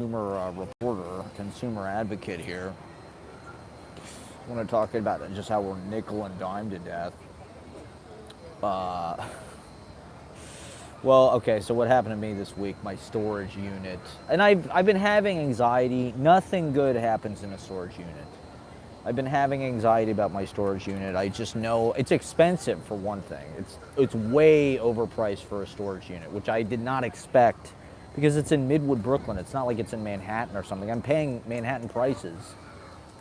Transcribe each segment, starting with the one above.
consumer reporter, consumer advocate here. I want to talk about just how we're nickel and dime to death. Uh, well, okay, so what happened to me this week? My storage unit, and I've been having anxiety. Nothing good happens in a storage unit. I've been having anxiety about my storage unit. I just know it's expensive for one thing. It's way overpriced for a storage unit, which I did not expect because it's in Midwood, Brooklyn. It's not like it's in Manhattan or something. I'm paying Manhattan prices,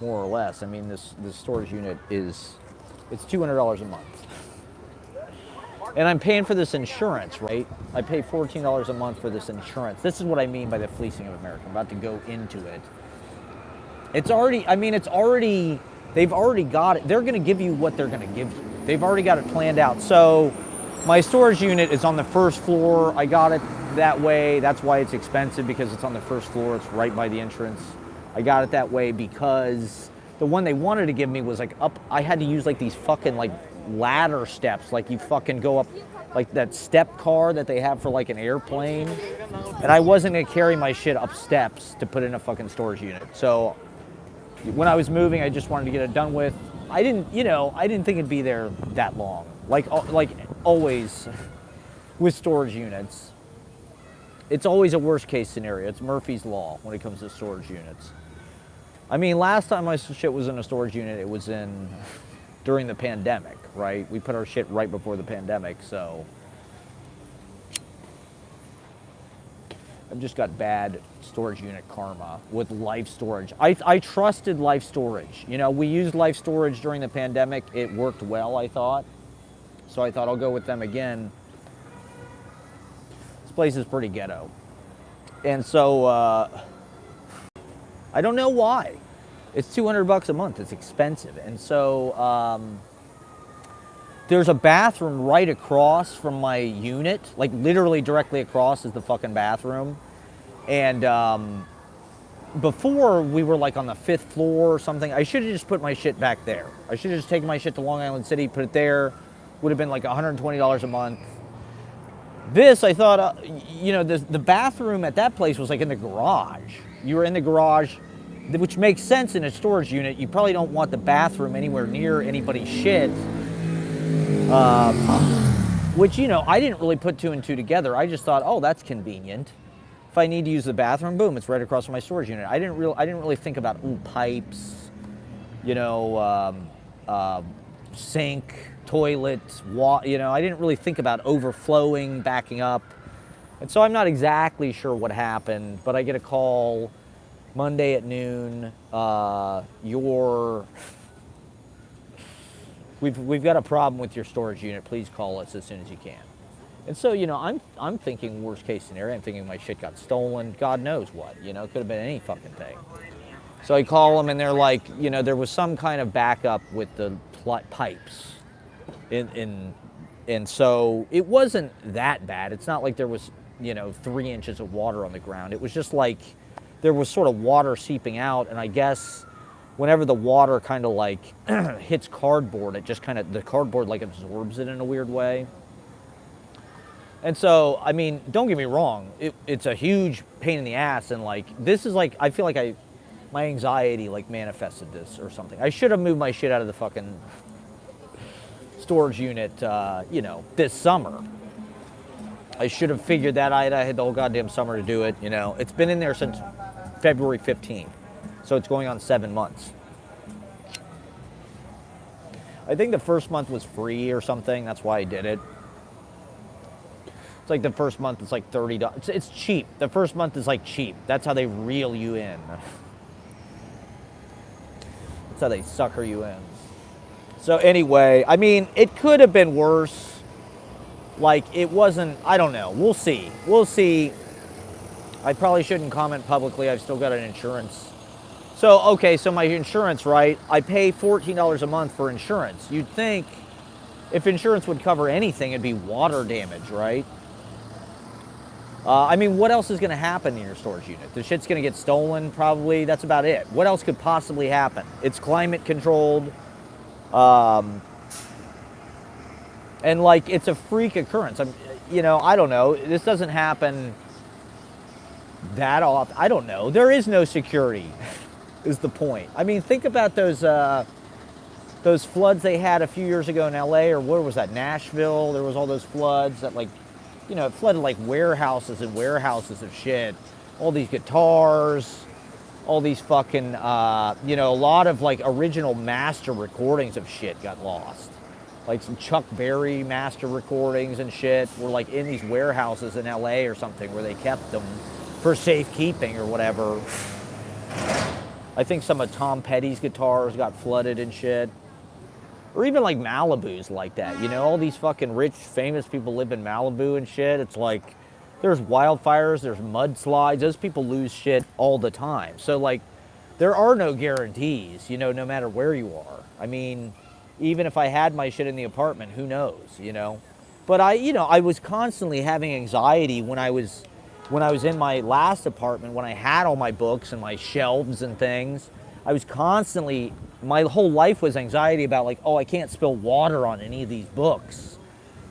more or less. I mean, this storage unit it's $200 a month. And I'm paying for this insurance, right? I pay $14 a month for this insurance. This is what I mean by the fleecing of America. I'm about to go into it. They've already got it. They're going to give you what they're going to give you. They've already got it planned out. So my storage unit is on the first floor. I got it that way. That's why it's expensive, because it's on the first floor. It's right by the entrance. I got it that way because the one they wanted to give me was like up. I had to use like these fucking like ladder steps, like you fucking go up like that step car that they have for like an airplane. And I wasn't going to carry my shit up steps to put in a fucking storage unit. So when I was moving, I just wanted to get it done with. I didn't think it'd be there that long. Like always with storage units, it's always a worst case scenario. It's Murphy's Law when it comes to storage units. I mean, last time my shit was in a storage unit, it was during the pandemic, right? We put our shit right before the pandemic, so I've just got bad storage unit karma with Life Storage. I trusted Life Storage. You know, we used Life Storage during the pandemic. It worked well, I thought. So I thought I'll go with them again. This place is pretty ghetto. And so, I don't know why. It's $200 a month. It's expensive. And so, there's a bathroom right across from my unit, like literally directly across is the fucking bathroom. And before we were like on the 5th floor or something. I should have just put my shit back there. I should have just taken my shit to Long Island City, put it there. Would have been like $120 a month. This, I thought, the bathroom at that place was like in the garage. You were in the garage, which makes sense in a storage unit. You probably don't want the bathroom anywhere near anybody's shit. Which, I didn't really put 2 and 2 together. I just thought, oh, that's convenient. If I need to use the bathroom, boom, it's right across from my storage unit. I didn't really think about, pipes, sink, toilet, I didn't really think about overflowing, backing up. And so I'm not exactly sure what happened, but I get a call Monday at noon. We've got a problem with your storage unit. Please call us as soon as you can. And so, I'm thinking worst case scenario. I'm thinking my shit got stolen. God knows what. It could have been any fucking thing. So I call them and they're like, there was some kind of backup with the pipes. And so it wasn't that bad. It's not like there was, 3 inches of water on the ground. It was just like there was sort of water seeping out. And I guess whenever the water kind of like hits cardboard, it just the cardboard like absorbs it in a weird way. And so, I mean, don't get me wrong, it's a huge pain in the ass, and like, this is like, I feel like my anxiety like manifested this or something. I should have moved my shit out of the fucking storage unit, this summer. I should have figured that out. I had the whole goddamn summer to do it, It's been in there since February 15th. So it's going on 7 months. I think the first month was free or something. That's why I did it. It's like the first month is like $30. It's cheap. The first month is like cheap. That's how they reel you in. That's how they sucker you in. So anyway, I mean, it could have been worse. Like, it wasn't, I don't know. We'll see. I probably shouldn't comment publicly. I've still got an insurance. So my insurance, right? I pay $14 a month for insurance. You'd think if insurance would cover anything, it'd be water damage, right? I mean, what else is going to happen in your storage unit? The shit's going to get stolen, probably. That's about it. What else could possibly happen? It's climate controlled. And like, it's a freak occurrence. I don't know. This doesn't happen that off. I don't know. There is no security, is the point. I mean, think about those floods they had a few years ago in LA, or where was that, Nashville? There was all those floods that, like, you know, it flooded like warehouses and warehouses of shit. All these guitars, all these fucking, you know, a lot of like original master recordings of shit got lost. Like some Chuck Berry master recordings and shit were like in these warehouses in LA or something where they kept them for safekeeping or whatever. I think some of Tom Petty's guitars got flooded and shit. Or even like Malibu's like that, you know, all these fucking rich, famous people live in Malibu and shit. It's like, there's wildfires, there's mudslides, those people lose shit all the time. So like, there are no guarantees, you know, no matter where you are. I mean, even if I had my shit in the apartment, who knows, you know? But I was constantly having anxiety when I was in my last apartment, when I had all my books and my shelves and things. I was constantly, my whole life was anxiety about like, oh, I can't spill water on any of these books.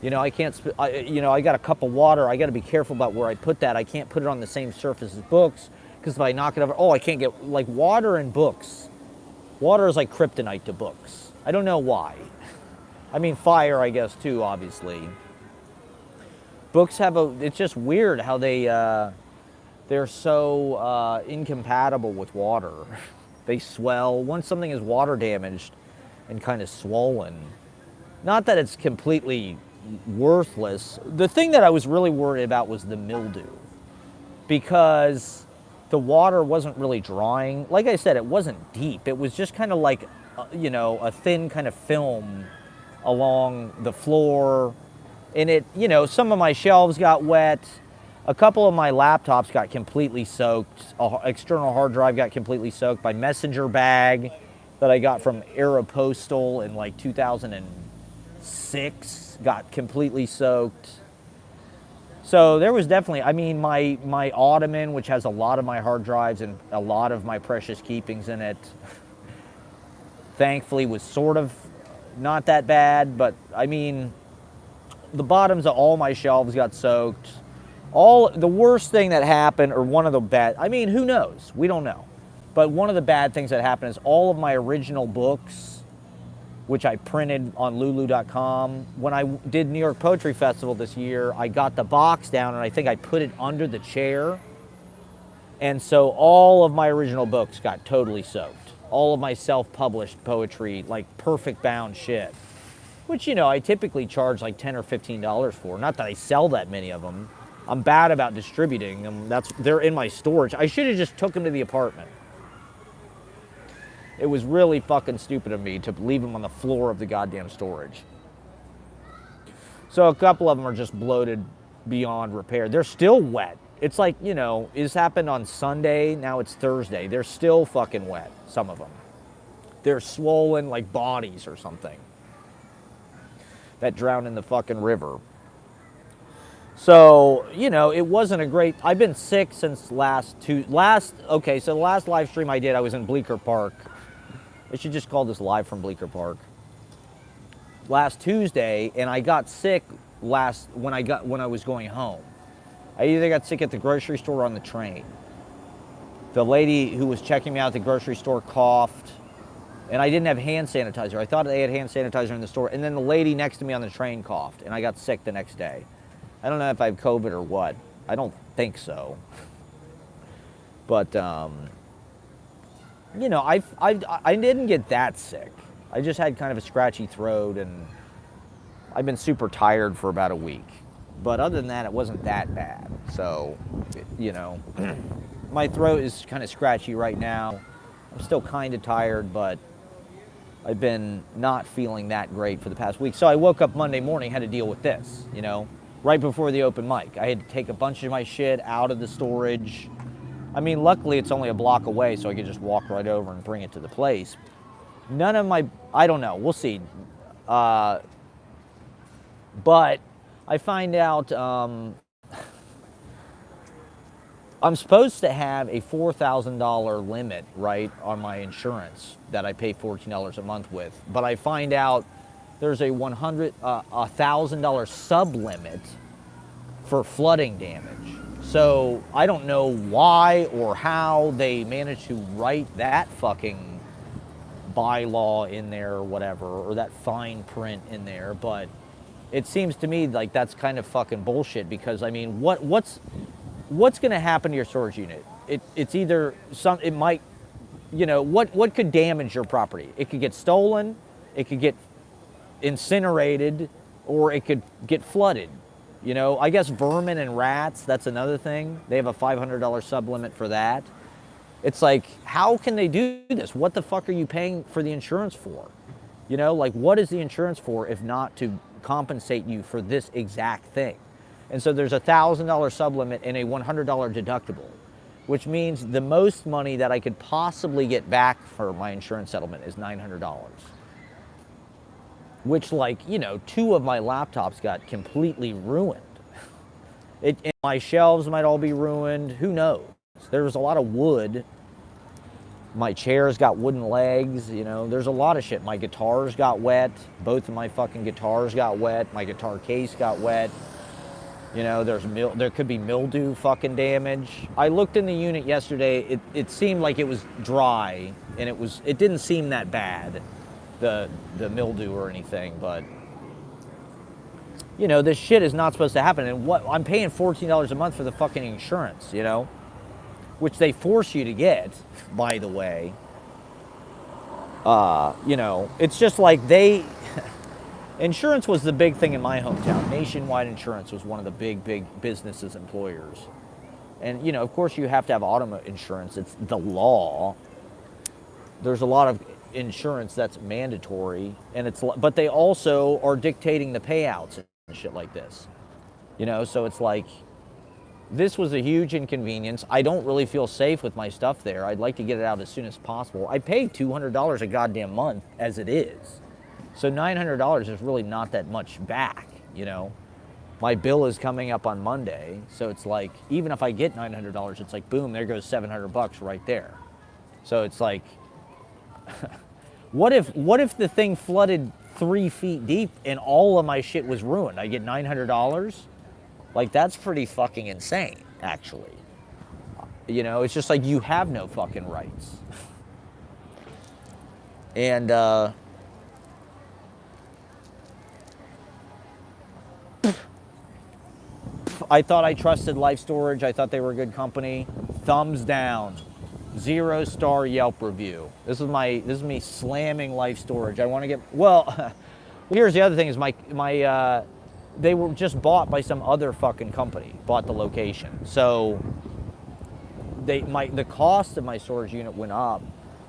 You know, I can't, I got a cup of water. I got to be careful about where I put that. I can't put it on the same surface as books because if I knock it over, oh, I can't get, like, water and books. Water is like kryptonite to books. I don't know why. I mean, fire, I guess, too, obviously. Books have it's just weird how they're so incompatible with water. They swell. Once something is water damaged and kind of swollen, not that it's completely worthless. The thing that I was really worried about was the mildew, because the water wasn't really drying. Like I said, it wasn't deep. It was just kind of like, a thin kind of film along the floor. And it, some of my shelves got wet. A couple of my laptops got completely soaked. An external hard drive got completely soaked. My messenger bag that I got from Aeropostal in like 2006 got completely soaked. So there was definitely, I mean, my ottoman, which has a lot of my hard drives and a lot of my precious keepings in it, thankfully was sort of not that bad. But I mean, the bottoms of all my shelves got soaked. The worst thing that happened, or one of the bad, I mean, who knows? We don't know. But one of the bad things that happened is all of my original books, which I printed on lulu.com. When I did New York Poetry Festival this year, I got the box down and I think I put it under the chair. And so all of my original books got totally soaked. All of my self-published poetry, like perfect bound shit, which, I typically charge like $10 or $15 for. Not that I sell that many of them. I'm bad about distributing them. They're in my storage. I should have just took them to the apartment. It was really fucking stupid of me to leave them on the floor of the goddamn storage. So a couple of them are just bloated beyond repair. They're still wet. It's like, this happened on Sunday, now it's Thursday. They're still fucking wet, some of them. They're swollen like bodies or something that drowned in the fucking river. So, it wasn't a great, I've been sick since so the last live stream I did, I was in Bleecker Park. I should just call this live from Bleecker Park. Last Tuesday, and I got sick when I was going home. I either got sick at the grocery store or on the train. The lady who was checking me out at the grocery store coughed, and I didn't have hand sanitizer. I thought they had hand sanitizer in the store, and then the lady next to me on the train coughed, and I got sick the next day. I don't know if I have COVID or what. I don't think so. But, I didn't get that sick. I just had kind of a scratchy throat, and I've been super tired for about a week. But other than that, it wasn't that bad. So, my throat is kind of scratchy right now. I'm still kind of tired, but I've been not feeling that great for the past week. So I woke up Monday morning, had to deal with this, right before the open mic. I had to take a bunch of my shit out of the storage. I mean, luckily it's only a block away, so I could just walk right over and bring it to the place. None of my, I don't know, we'll see. But I find out I'm supposed to have a $4,000 limit, right, on my insurance that I pay $14 a month with. But I find out there's a $1,000 sub-limit for flooding damage. So I don't know why or how they managed to write that fucking bylaw in there or whatever, or that fine print in there, but it seems to me like that's kind of fucking bullshit because I mean, what's going to happen to your storage unit? It's either it might, what could damage your property? It could get stolen, it could get incinerated, or it could get flooded. I guess vermin and rats, that's another thing. They have a $500 sublimit for that. It's like, how can they do this? What the fuck are you paying for the insurance for? Like, what is the insurance for if not to compensate you for this exact thing? And so there's a $1,000 sublimit and a $100 deductible, which means the most money that I could possibly get back for my insurance settlement is $900. Which, like, 2 of my laptops got completely ruined. And my shelves might all be ruined. Who knows? There was a lot of wood. My chairs got wooden legs, there's a lot of shit. My guitars got wet. Both of my fucking guitars got wet. My guitar case got wet. There could be mildew fucking damage. I looked in the unit yesterday. It seemed like it was dry, and it didn't seem that bad, the mildew or anything, but this shit is not supposed to happen. And I'm paying $14 a month for the fucking insurance, which they force you to get, by the way. It's just like insurance was the big thing in my hometown. Nationwide Insurance was one of the big businesses, employers. And, of course you have to have auto insurance. It's the law. There's a lot of insurance that's mandatory, but they also are dictating the payouts and shit like this. So it's like, this was a huge inconvenience. I don't really feel safe with my stuff there. I'd like to get it out as soon as possible. I pay $200 a goddamn month as it is. So $900 is really not that much back, My bill is coming up on Monday, so it's like, even if I get $900, it's like, boom, there goes $700 right there. So it's like, what if the thing flooded 3 feet deep and all of my shit was ruined? I get $900? Like, that's pretty fucking insane, actually. It's just like, you have no fucking rights. And, I thought I trusted Life Storage. I thought they were a good company. Thumbs down. 0-star Yelp review. This is me slamming Life Storage. I want to get, here's the other thing is they were just bought by some other fucking company, bought the location. So the cost of my storage unit went up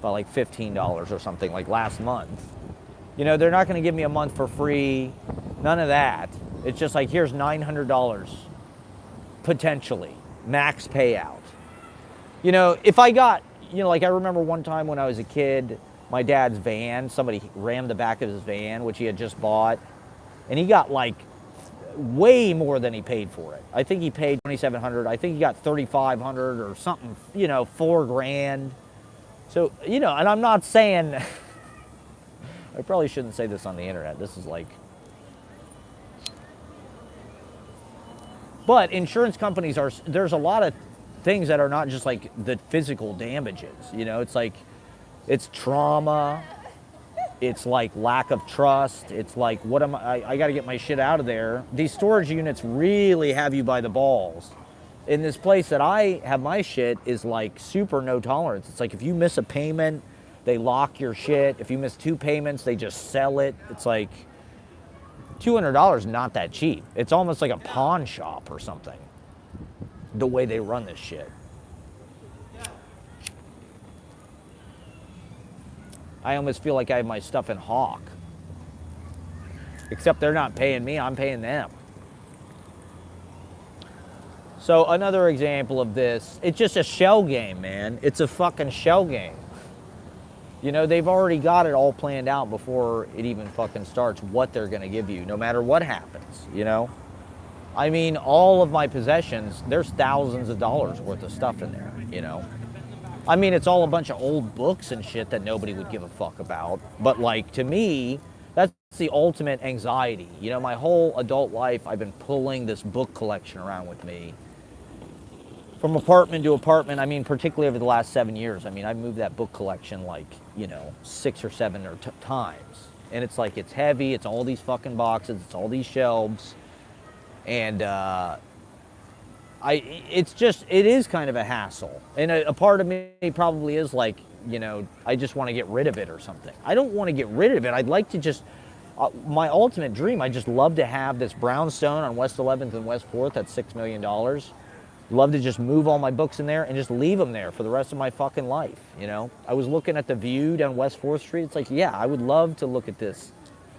by like $15 or something, like last month. They're not going to give me a month for free, none of that. It's just like, here's $900 potentially, max payout. If I got, like I remember one time when I was a kid, my dad's van, somebody rammed the back of his van, which he had just bought, and he got like way more than he paid for it. I think he paid $2,700. I think he got $3,500 or something, $4,000. So, and I'm not saying, I probably shouldn't say this on the internet. This is like, but insurance companies there's a lot of things that are not just like the physical damages, it's like, it's trauma, it's like lack of trust, it's like, I got to get my shit out of there. These storage units really have you by the balls. In this place that I have my shit is like super no tolerance. It's like, if you miss a payment, they lock your shit. If you miss 2 payments, they just sell it. It's like, $200 is not that cheap. It's almost like a pawn shop or something, the way they run this shit. I almost feel like I have my stuff in Hawk. Except they're not paying me, I'm paying them. So another example of this, it's just a shell game, man. It's a fucking shell game. They've already got it all planned out before it even fucking starts, what they're going to give you, no matter what happens, I mean, all of my possessions, there's thousands of dollars worth of stuff in there, I mean, it's all a bunch of old books and shit that nobody would give a fuck about. But, like, to me, that's the ultimate anxiety. My whole adult life, I've been pulling this book collection around with me. from apartment to apartment. I mean, particularly over the last 7 years. I mean, I've moved that book collection like, 6 or 7 times. And it's like, it's heavy, it's all these fucking boxes, it's all these shelves. And it is kind of a hassle. And a part of me probably is like, I just want to get rid of it or something. I don't want to get rid of it. I'd like to just, my ultimate dream, I just love to have this brownstone on West 11th and West 4th at $6 million. Love to just move all my books in there and just leave them there for the rest of my fucking life, I was looking at the view down West 4th Street. It's like, yeah, I would love to look at this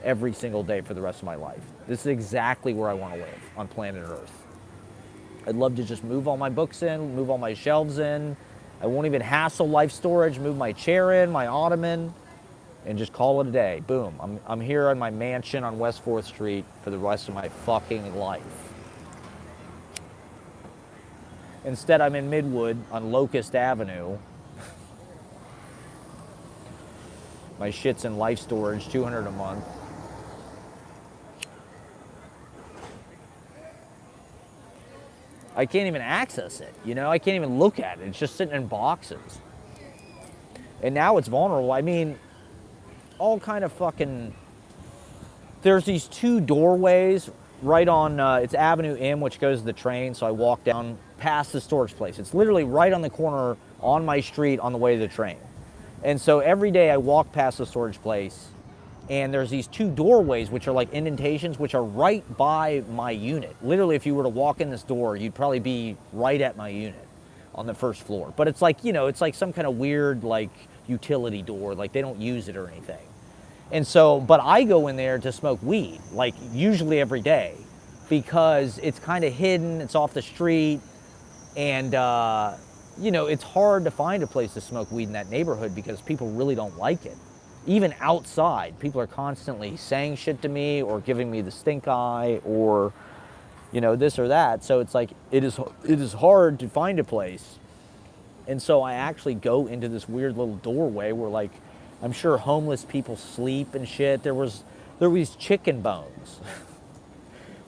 every single day for the rest of my life. This is exactly where I want to live on planet Earth. I'd love to just move all my books in, move all my shelves in. I won't even hassle Life Storage, move my chair in, my ottoman, and just call it a day. Boom. I'm here in my mansion on West 4th Street for the rest of my fucking life. Instead, I'm in Midwood on Locust Avenue. My shit's in Life Storage, $200 a month. I can't even access it, I can't even look at it. It's just sitting in boxes. And now it's vulnerable. I mean, all kind of fucking... There's these 2 doorways right on, it's Avenue M, which goes to the train, so I walk down past the storage place. It's literally right on the corner on my street on the way to the train. And so every day I walk past the storage place, and there's these 2 doorways, which are like indentations, which are right by my unit. Literally, if you were to walk in this door, you'd probably be right at my unit on the first floor. But it's like, it's like some kind of weird, like, utility door. Like, they don't use it or anything. And so, but I go in there to smoke weed, like, usually every day, because it's kind of hidden, it's off the street, and, it's hard to find a place to smoke weed in that neighborhood because people really don't like it. Even outside, people are constantly saying shit to me or giving me the stink eye or, this or that. So it's like, it is hard to find a place. And so I actually go into this weird little doorway where, like, I'm sure homeless people sleep and shit. There were these chicken bones.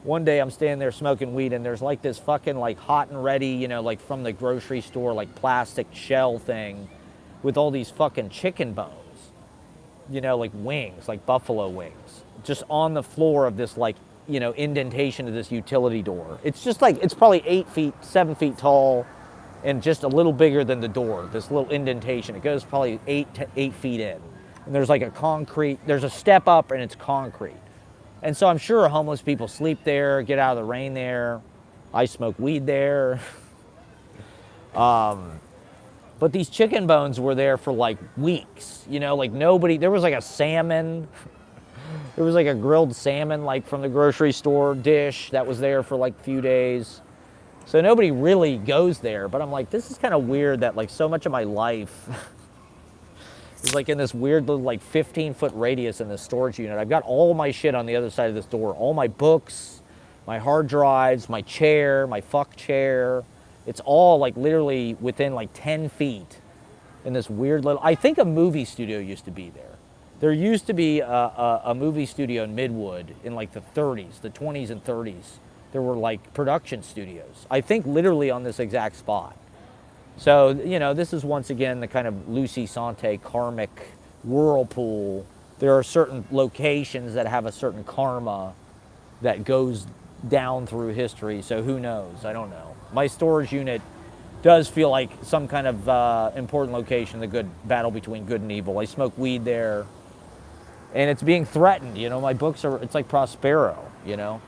One day I'm standing there smoking weed and there's like this fucking like hot and ready, like from the grocery store, like plastic shell thing with all these fucking chicken bones. Like wings, like buffalo wings, just on the floor of this, like, indentation of this utility door. It's just like, it's probably 7 feet tall and just a little bigger than the door, this little indentation. It goes probably 8 feet in. And there's like there's a step up and it's concrete. And so I'm sure homeless people sleep there, get out of the rain there. I smoke weed there. But these chicken bones were there for like weeks, like nobody, there was like a salmon, there was like a grilled salmon, like from the grocery store dish that was there for like a few days. So nobody really goes there, but I'm like, this is kind of weird that like so much of my life is like in this weird little like 15-foot radius in this storage unit. I've got all my shit on the other side of this door, all my books, my hard drives, my chair, my fuck chair. It's all like literally within like 10 feet in this weird little, I think a movie studio used to be there. There used to be a movie studio in Midwood in like the 30s, the 20s and 30s. There were like production studios, I think literally on this exact spot. So, this is once again the kind of Lucy Sante karmic whirlpool. There are certain locations that have a certain karma that goes down through history, so who knows? I don't know. My storage unit does feel like some kind of important location, the good battle between good and evil. I smoke weed there, and it's being threatened. My books are, it's like Prospero,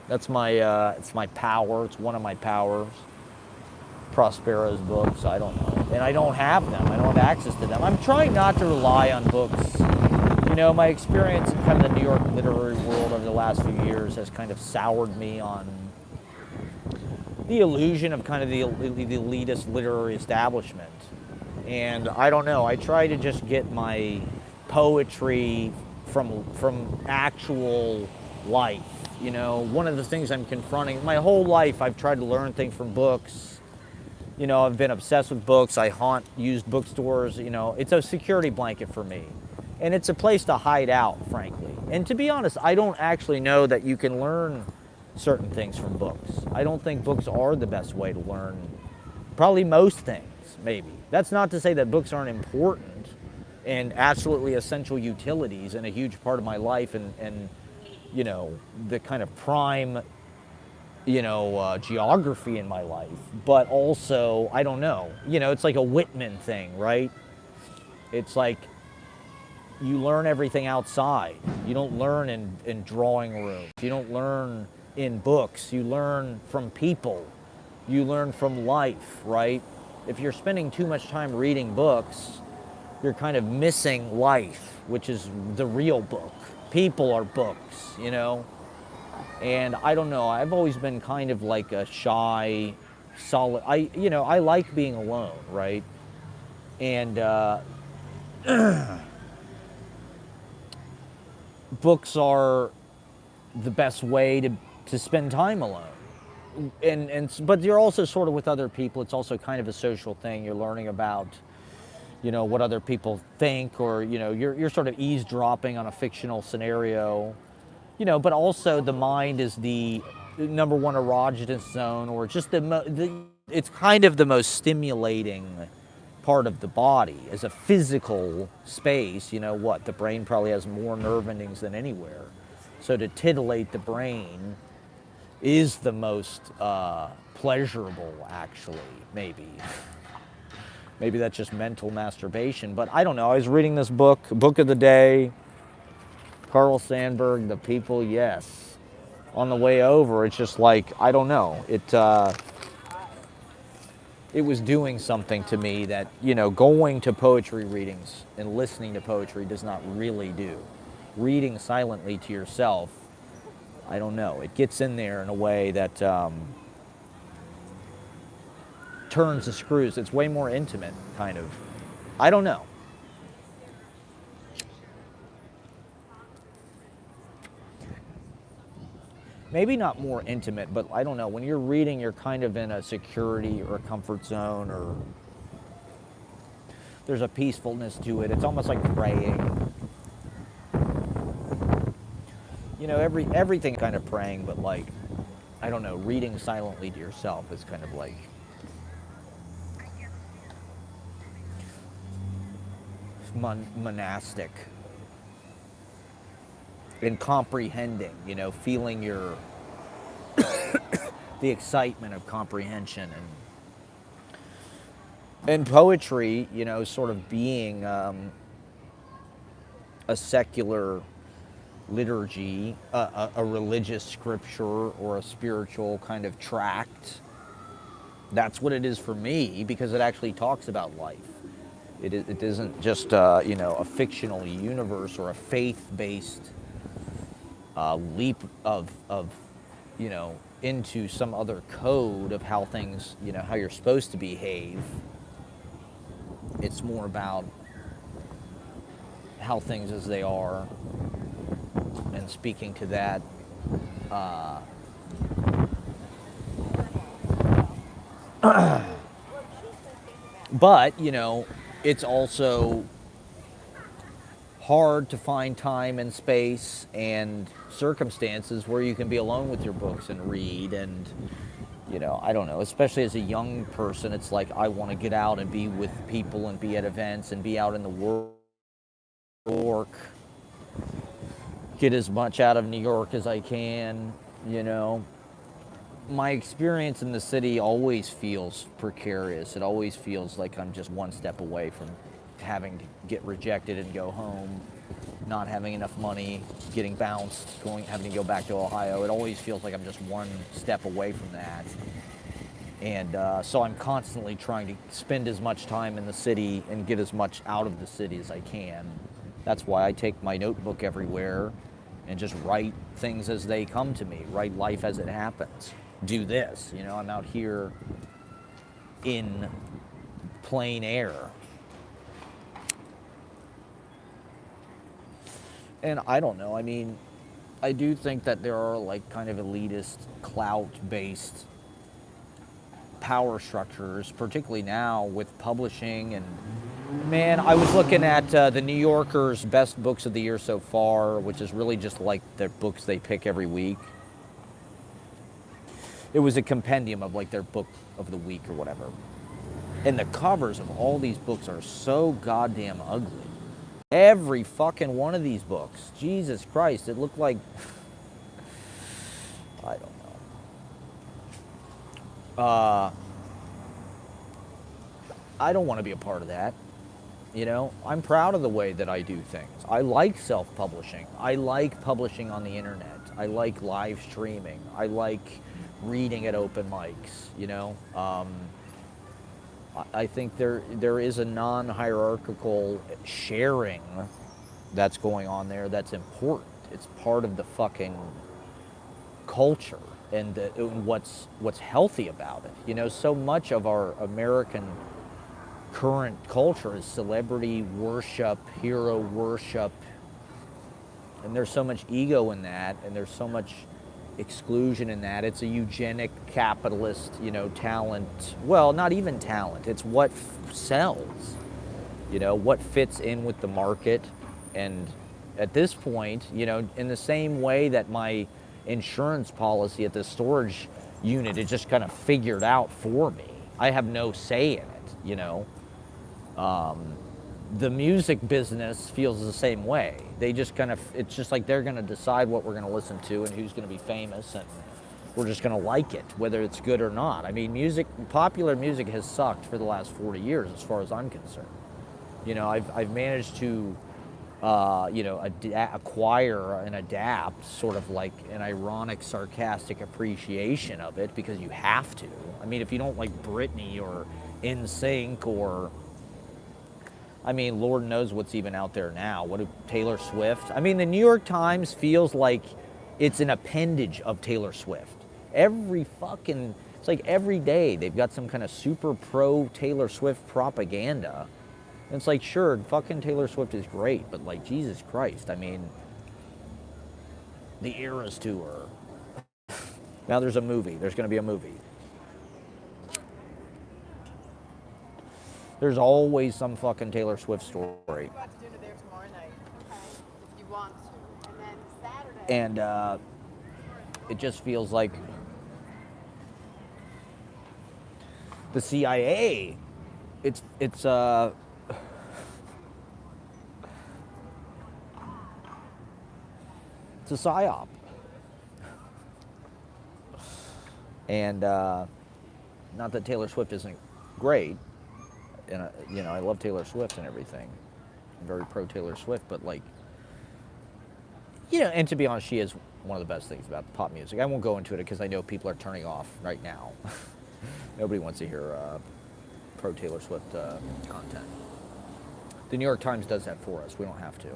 That's it's my power. It's one of my powers. Prospero's books, I don't know. And I don't have them. I don't have access to them. I'm trying not to rely on books. My experience in kind of the New York literary world over the last few years has kind of soured me on the illusion of kind of the elitist literary establishment. And I don't know, I try to just get my poetry from actual life. One of the things I'm confronting, my whole life I've tried to learn things from books. I've been obsessed with books. I haunt used bookstores. It's a security blanket for me. And it's a place to hide out, frankly. And to be honest, I don't actually know that you can learn certain things from books. I don't think books are the best way to learn Probably most things, maybe. That's not to say that books aren't important and absolutely essential utilities and a huge part of my life and the kind of prime, geography in my life. But also, I don't know, it's like a Whitman thing, right? It's like you learn everything outside. You don't learn in drawing rooms. You don't learn in books. You learn from people. You learn from life, right? If you're spending too much time reading books, you're kind of missing life, which is the real book. People are books, And I don't know, I've always been kind of like a shy, I like being alone, right? And books are the best way to spend time alone. But you're also sort of with other people. It's also kind of a social thing. You're learning about, what other people think, or you're sort of eavesdropping on a fictional scenario, But also the mind is the number one erogenous zone, or just it's kind of the most stimulating part of the body as a physical space. The brain probably has more nerve endings than anywhere. So to titillate the brain is the most pleasurable, actually, maybe. Maybe that's just mental masturbation, but I don't know. I was reading this book of the day, Carl Sandburg, The People, yes. On the way over, it's just like, I don't know. It was doing something to me that, going to poetry readings and listening to poetry does not really do. Reading silently to yourself, I don't know. It gets in there in a way that turns the screws. It's way more intimate, kind of. I don't know. Maybe not more intimate, but I don't know. When you're reading, you're kind of in a security or a comfort zone, or there's a peacefulness to it. It's almost like praying. Everything kind of praying, but like, I don't know, reading silently to yourself is kind of like monastic. And comprehending, feeling the excitement of comprehension, and poetry, sort of being a secular liturgy, a religious scripture, or a spiritual kind of tract. That's what it is for me, because it actually talks about life. It isn't just a fictional universe or a faith-based leap of into some other code of how things, how you're supposed to behave. It's more about how things as they are, and speaking to that. But, it's also hard to find time and space and circumstances where you can be alone with your books and read. And I don't know, especially as a young person, it's like I want to get out and be with people and be at events and be out in the work, get as much out of New York as I can. My experience in the city always feels precarious. It always feels like I'm just one step away from having to get rejected and go home, not having enough money, getting bounced, having to go back to Ohio. It always feels like I'm just one step away from that. And so I'm constantly trying to spend as much time in the city and get as much out of the city as I can. That's why I take my notebook everywhere and just write things as they come to me, write life as it happens. Do this, I'm out here in plain air. And I don't know, I do think that there are like kind of elitist, clout-based power structures, particularly now with publishing. And man, I was looking at the New Yorker's best books of the year so far, which is really just like the books they pick every week. It was a compendium of like their book of the week or whatever. And the covers of all these books are so goddamn ugly. Every fucking one of these books. Jesus Christ, it looked like, I don't know. I don't want to be a part of that. You know, I'm proud of the way that I do things. I like self-publishing. I like publishing on the internet. I like live streaming. I like reading at open mics, you know. I think there is a non-hierarchical sharing that's going on there that's important. It's part of the fucking culture and what's healthy about it. You know, so much of our American current culture is celebrity worship, hero worship, and there's so much ego in that, and there's so much exclusion in that. It's a eugenic capitalist, you know, talent. Well, not even talent. It's what sells. You know, what fits in with the market. And at this point, you know, in the same way that my insurance policy at the storage unit is just kind of figured out for me, I have no say in it, you know. The music business feels the same way. They just kind of, it's just like they're going to decide what we're going to listen to and who's going to be famous, and we're just going to like it, whether it's good or not. I mean, popular music has sucked for the last 40 years as far as I'm concerned. You know, I've managed to, you know, acquire and adapt sort of like an ironic, sarcastic appreciation of it, because you have to. I mean, if you don't like Britney or NSYNC or, I mean, Lord knows what's even out there now. Taylor Swift? I mean, the New York Times feels like it's an appendage of Taylor Swift. It's like every day they've got some kind of super pro Taylor Swift propaganda. And it's like, sure, fucking Taylor Swift is great, but like, Jesus Christ, I mean, the Eras Tour. Now there's a movie. There's going to be a movie. There's always some fucking Taylor Swift story. We're about to dinner there tomorrow night, okay? If you want to. And then Saturday. And it just feels like the CIA, it's a psyop. And not that Taylor Swift isn't great. And you know, I love Taylor Swift and everything. I'm very pro Taylor Swift, but like, you know, and to be honest, she is one of the best things about pop music. I won't go into it because I know people are turning off right now. Nobody wants to hear pro Taylor Swift content. The New York Times does that for us. We don't have to.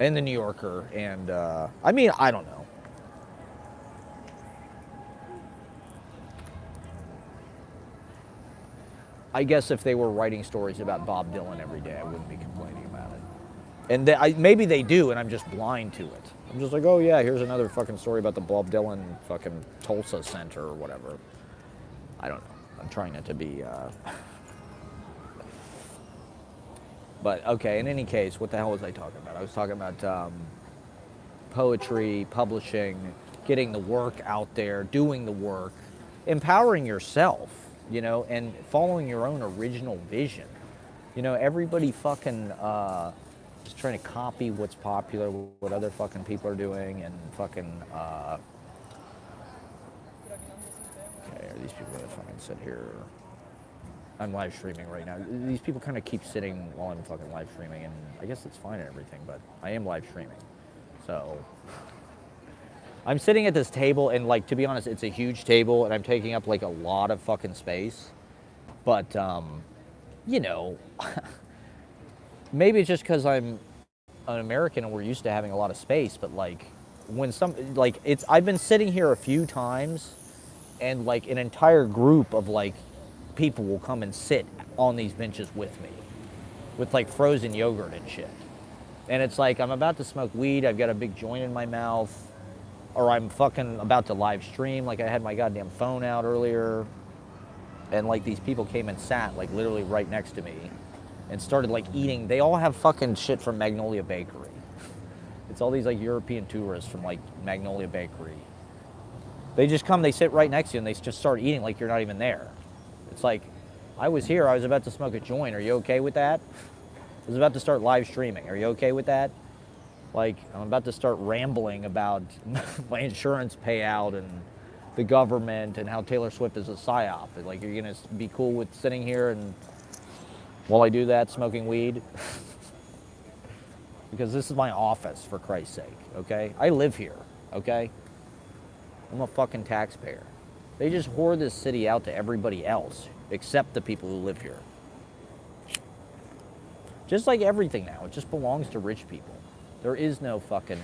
And the New Yorker, and I mean, I don't know. I guess if they were writing stories about Bob Dylan every day, I wouldn't be complaining about it. And maybe they do, and I'm just blind to it. I'm just like, oh yeah, here's another fucking story about the Bob Dylan fucking Tulsa Center or whatever. I don't know. I'm trying not to be... But okay, in any case, what the hell was I talking about? I was talking about poetry, publishing, getting the work out there, doing the work, empowering yourself. You know, and following your own original vision. You know, everybody fucking just trying to copy what's popular, what other fucking people are doing, and fucking, okay, are these people gonna fucking sit here? I'm live streaming right now. These people kind of keep sitting while I'm fucking live streaming, and I guess it's fine and everything, but I am live streaming. So, I'm sitting at this table, and like, to be honest, it's a huge table, and I'm taking up like a lot of fucking space. But, you know, maybe it's just because I'm an American and we're used to having a lot of space. But like, I've been sitting here a few times, and like an entire group of like people will come and sit on these benches with me, with like frozen yogurt and shit. And it's like, I'm about to smoke weed. I've got a big joint in my mouth. Or I'm fucking about to live stream, like I had my goddamn phone out earlier, and like these people came and sat like literally right next to me and started like eating. They all have fucking shit from Magnolia Bakery. It's all these like European tourists from like Magnolia Bakery. They just come, they sit right next to you, and they just start eating like you're not even there. It's like, I was here. I was about to smoke a joint. Are you okay with that? I was about to start live streaming. Are you okay with that? Like, I'm about to start rambling about my insurance payout and the government and how Taylor Swift is a psyop. Like, you're going to be cool with sitting here and while I do that, smoking weed? Because this is my office, for Christ's sake, okay? I live here, okay? I'm a fucking taxpayer. They just whore this city out to everybody else, except the people who live here. Just like everything now, it just belongs to rich people. There is no fucking...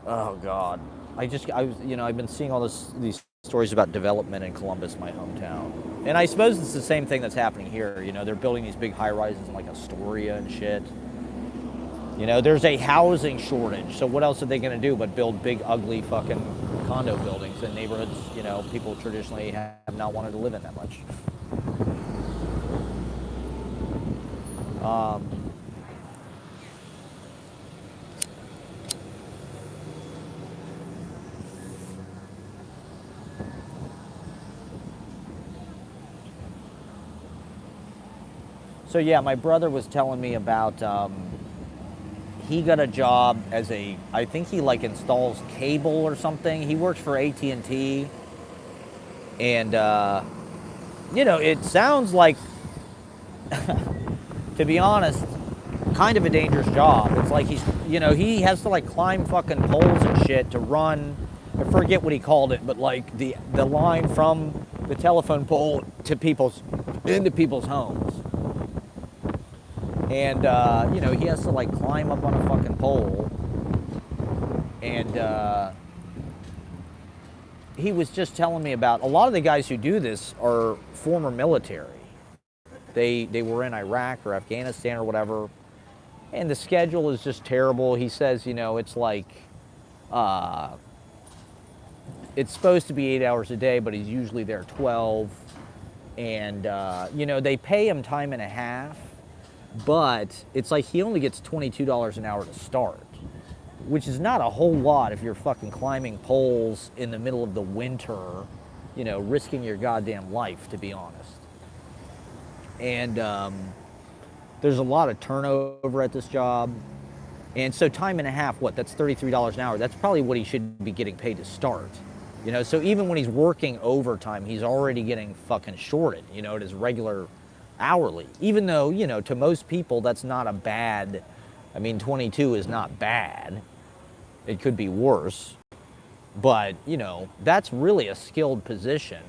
Oh, God. I've been seeing all these stories about development in Columbus, my hometown. And I suppose it's the same thing that's happening here. You know, they're building these big high-rises in like Astoria and shit. You know, there's a housing shortage. So what else are they going to do but build big, ugly fucking condo buildings in neighborhoods, you know, people traditionally have not wanted to live in that much. So yeah, my brother was telling me about, he got a job as I think he like installs cable or something. He works for AT&T. And, you know, it sounds like, to be honest, kind of a dangerous job. It's like he has to like climb fucking poles and shit to run, I forget what he called it, but like the line from the telephone pole to into people's homes. And, you know, he has to like climb up on a fucking pole. And, he was just telling me about a lot of the guys who do this are former military. They were in Iraq or Afghanistan or whatever. And the schedule is just terrible. He says, you know, it's like, it's supposed to be 8 hours a day, but he's usually there 12. And, you know, they pay him time and a half. But it's like he only gets $22 an hour to start, which is not a whole lot if you're fucking climbing poles in the middle of the winter, you know, risking your goddamn life, to be honest. And there's a lot of turnover at this job. And so time and a half, that's $33 an hour. That's probably what he should be getting paid to start. You know, so even when he's working overtime, he's already getting fucking shorted, you know, at his regular hourly, even though, you know, to most people that's not a bad, I mean, 22 is not bad. It could be worse, but you know, that's really a skilled position,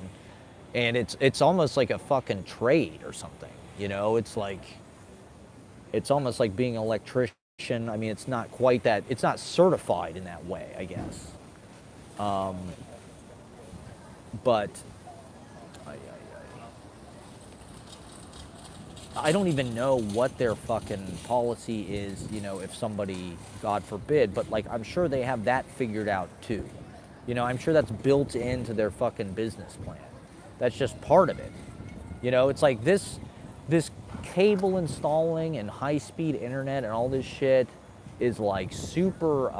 and it's almost like a fucking trade or something. You know, it's almost like being an electrician. I mean, it's not quite that, it's not certified in that way, I guess. But I don't even know what their fucking policy is, you know, if somebody, God forbid, but like, I'm sure they have that figured out too. You know, I'm sure that's built into their fucking business plan. That's just part of it. You know, it's like this cable installing and high-speed internet and all this shit is like super,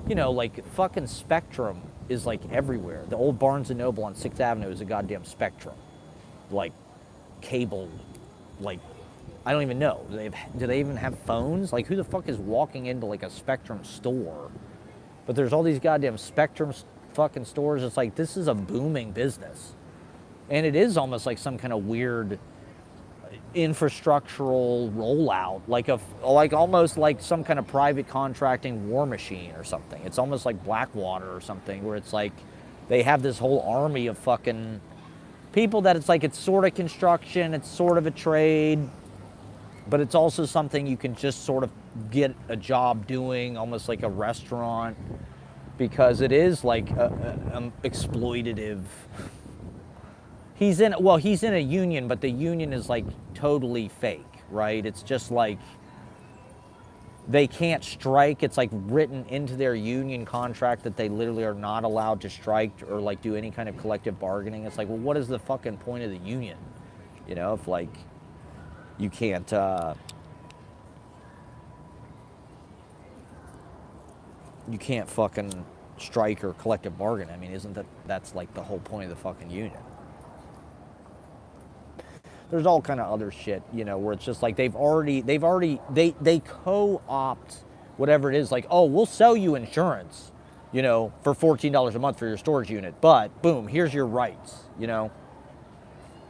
you know, like fucking Spectrum is like everywhere. The old Barnes & Noble on 6th Avenue is a goddamn Spectrum. Like, cable, like, I don't even know. Do they even have phones? Like, who the fuck is walking into like a Spectrum store? But there's all these goddamn Spectrum fucking stores. It's like, this is a booming business. And it is almost like some kind of weird infrastructural rollout, like almost like some kind of private contracting war machine or something. It's almost like Blackwater or something, where it's like they have this whole army of fucking people that it's like, it's sort of construction, it's sort of a trade, but it's also something you can just sort of get a job doing, almost like a restaurant, because it is like exploitative. He's in a union, but the union is like totally fake, right? It's just like they can't strike. It's like written into their union contract that they literally are not allowed to strike or like do any kind of collective bargaining. It's like, well, what is the fucking point of the union? You know, if like you can't fucking strike or collective bargain. I mean, that's like the whole point of the fucking union. there's all kind of other shit, you know, where it's just like they co-opt whatever it is, like, oh, we'll sell you insurance, you know, for $14 a month for your storage unit, but boom, here's your rights, you know.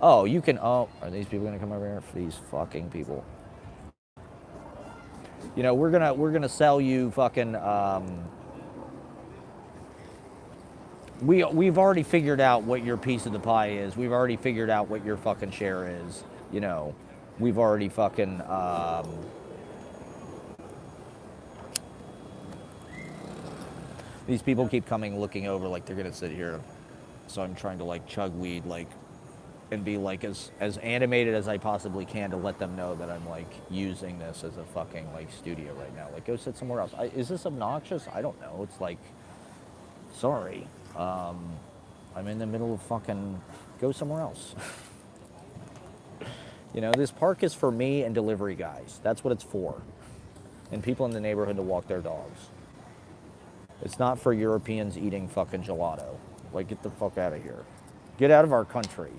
Oh, you can, oh, are these people gonna come over here? These fucking people. You know, we're gonna sell you fucking, we've already figured out what your piece of the pie is. We've already figured out what your fucking share is. You know, we've already fucking, these people keep coming looking over like they're gonna sit here. So I'm trying to like chug weed, like, and be like as animated as I possibly can to let them know that I'm like using this as a fucking like studio right now. Like, go sit somewhere else. Is this obnoxious? I don't know. It's like, sorry. I'm in the middle of fucking, go somewhere else. You know, this park is for me and delivery guys. That's what it's for. And people in the neighborhood to walk their dogs. It's not for Europeans eating fucking gelato. Like, get the fuck out of here. Get out of our country.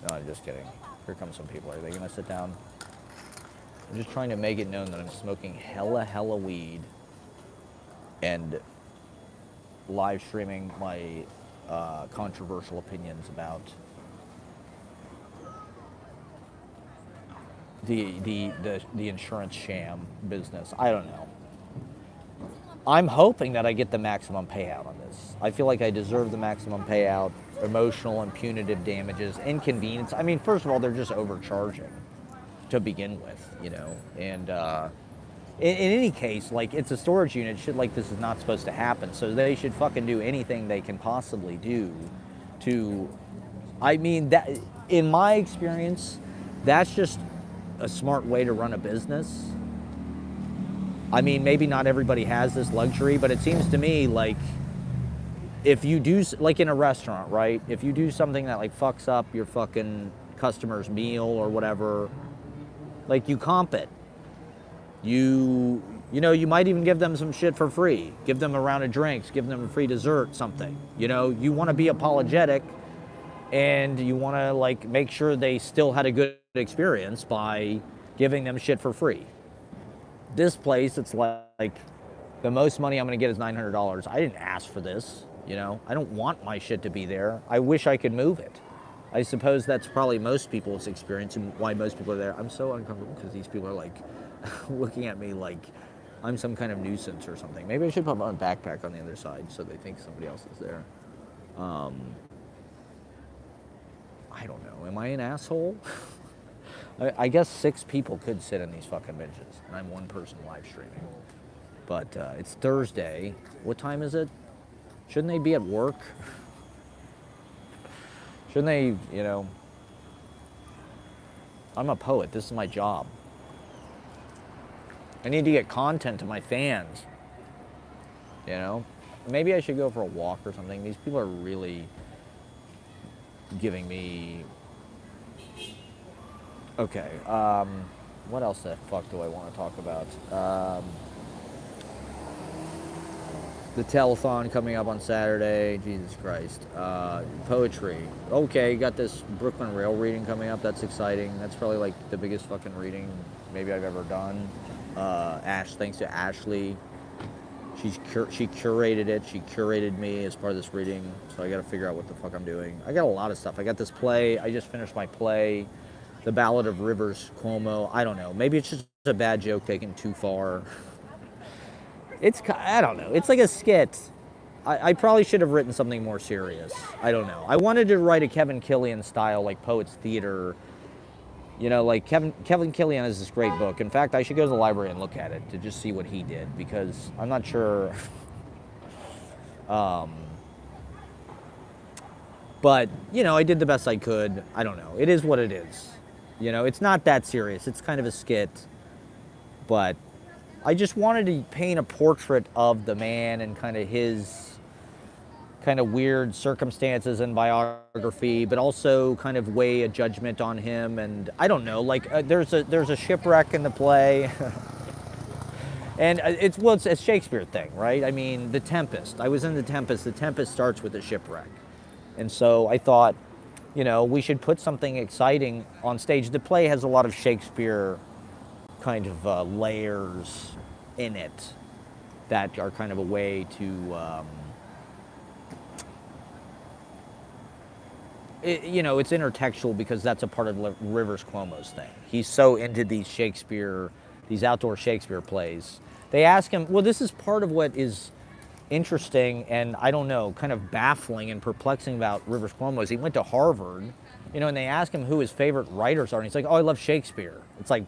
No, I'm just kidding. Here come some people. Are they gonna sit down? I'm just trying to make it known that I'm smoking hella weed and live streaming my controversial opinions about the insurance sham business. I don't know. I'm hoping that I get the maximum payout on this. I feel like I deserve the maximum payout, emotional and punitive damages, inconvenience. I mean, first of all, they're just overcharging to begin with, you know. And in any case, like, it's a storage unit. Shit like this is not supposed to happen. So they should fucking do anything they can possibly do to, I mean, that, in my experience, that's just a smart way to run a business. I mean, maybe not everybody has this luxury, but it seems to me like if you do, like in a restaurant, right? If you do something that like fucks up your fucking customer's meal or whatever, like, you comp it. You know, you might even give them some shit for free. Give them a round of drinks, give them a free dessert, something. You know, you want to be apologetic and you want to like make sure they still had a good experience by giving them shit for free. This place, it's like the most money I'm going to get is $900. I didn't ask for this, you know. I don't want my shit to be there. I wish I could move it. I suppose that's probably most people's experience and why most people are there. I'm so uncomfortable because these people are like looking at me like I'm some kind of nuisance or something. Maybe I should put my backpack on the other side so they think somebody else is there. I don't know. Am I an asshole? I guess 6 people could sit on these fucking benches, and I'm one person live streaming. But it's Thursday. What time is it? Shouldn't they be at work? Shouldn't they, you know? I'm a poet. This is my job. I need to get content to my fans. You know? Maybe I should go for a walk or something. These people are really giving me... Okay, what else the fuck do I want to talk about? The telethon coming up on Saturday, Jesus Christ. Poetry. Okay, got this Brooklyn Rail reading coming up, that's exciting. That's probably like the biggest fucking reading maybe I've ever done. Thanks to Ashley. She curated it, she curated me as part of this reading, so I gotta figure out what the fuck I'm doing. I got a lot of stuff. I got this play, I just finished my play. The Ballad of Rivers Cuomo. I don't know. Maybe it's just a bad joke taken too far. I don't know. It's like a skit. I probably should have written something more serious. I don't know. I wanted to write a Kevin Killian style, like Poets Theater. You know, like Kevin Killian has this great book. In fact, I should go to the library and look at it to just see what he did, because I'm not sure. But, you know, I did the best I could. I don't know. It is what it is. You know, it's not that serious. It's kind of a skit. But I just wanted to paint a portrait of the man and kind of his kind of weird circumstances and biography, but also kind of weigh a judgment on him. And I don't know, like there's a shipwreck in the play. And it's a Shakespeare thing, right? I mean, The Tempest. I was in The Tempest. The Tempest starts with a shipwreck. And so I thought, You know, we should put something exciting on stage. The play has a lot of Shakespeare kind of layers in it that are kind of a way to, you know, it's intertextual because that's a part of Rivers Cuomo's thing. He's so into these Shakespeare, these outdoor Shakespeare plays. They ask him, well, this is part of what is interesting and I don't know, kind of baffling and perplexing about Rivers Cuomo is he went to Harvard, you know, and they ask him who his favorite writers are, and he's like, oh, I love Shakespeare. It's like,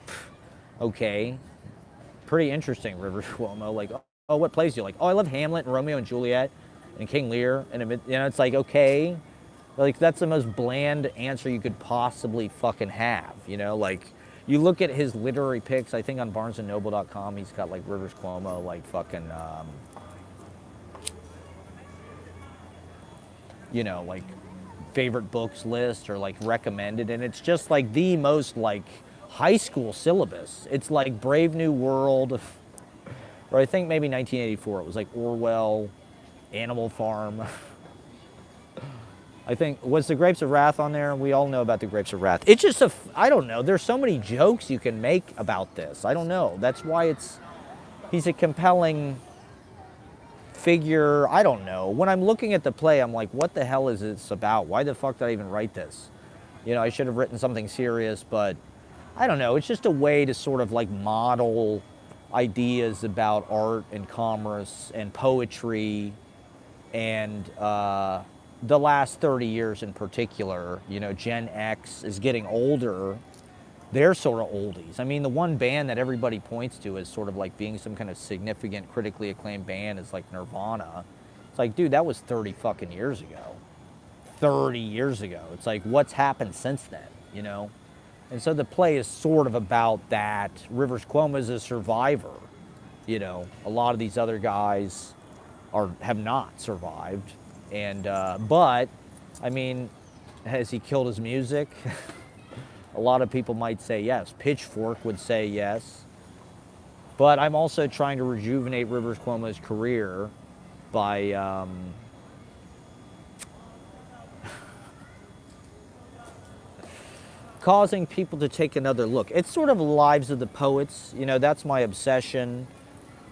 okay, pretty interesting, Rivers Cuomo. Like, oh, what plays do you like? Oh, I love Hamlet and Romeo and Juliet and King Lear. And, you know, it's like, okay. Like, that's the most bland answer you could possibly fucking have, you know? Like, you look at his literary picks, I think on barnesandnoble.com, he's got, like, Rivers Cuomo, like, fucking, you know, like, favorite books list or, like, recommended. And it's just, like, the most, like, high school syllabus. It's, like, Brave New World, or I think maybe 1984. It was, like, Orwell, Animal Farm. I think, was the Grapes of Wrath on there? We all know about the Grapes of Wrath. It's just I don't know. There's so many jokes you can make about this. I don't know. That's why he's a compelling figure. I don't know. When I'm looking at the play, I'm like, what the hell is this about? Why the fuck did I even write this? You know, I should have written something serious, but I don't know. It's just a way to sort of like model ideas about art and commerce and poetry and, the last 30 years in particular, you know, Gen X is getting older. They're sort of oldies. I mean, the one band that everybody points to as sort of like being some kind of significant, critically acclaimed band is like Nirvana. It's like, dude, that was 30 fucking years ago. 30 years ago. It's like, what's happened since then, you know? And so the play is sort of about that. Rivers Cuomo is a survivor. You know, a lot of these other guys have not survived. And, but, I mean, has he killed his music? A lot of people might say yes. Pitchfork would say yes. But I'm also trying to rejuvenate Rivers Cuomo's career by, causing people to take another look. It's sort of Lives of the Poets. You know, that's my obsession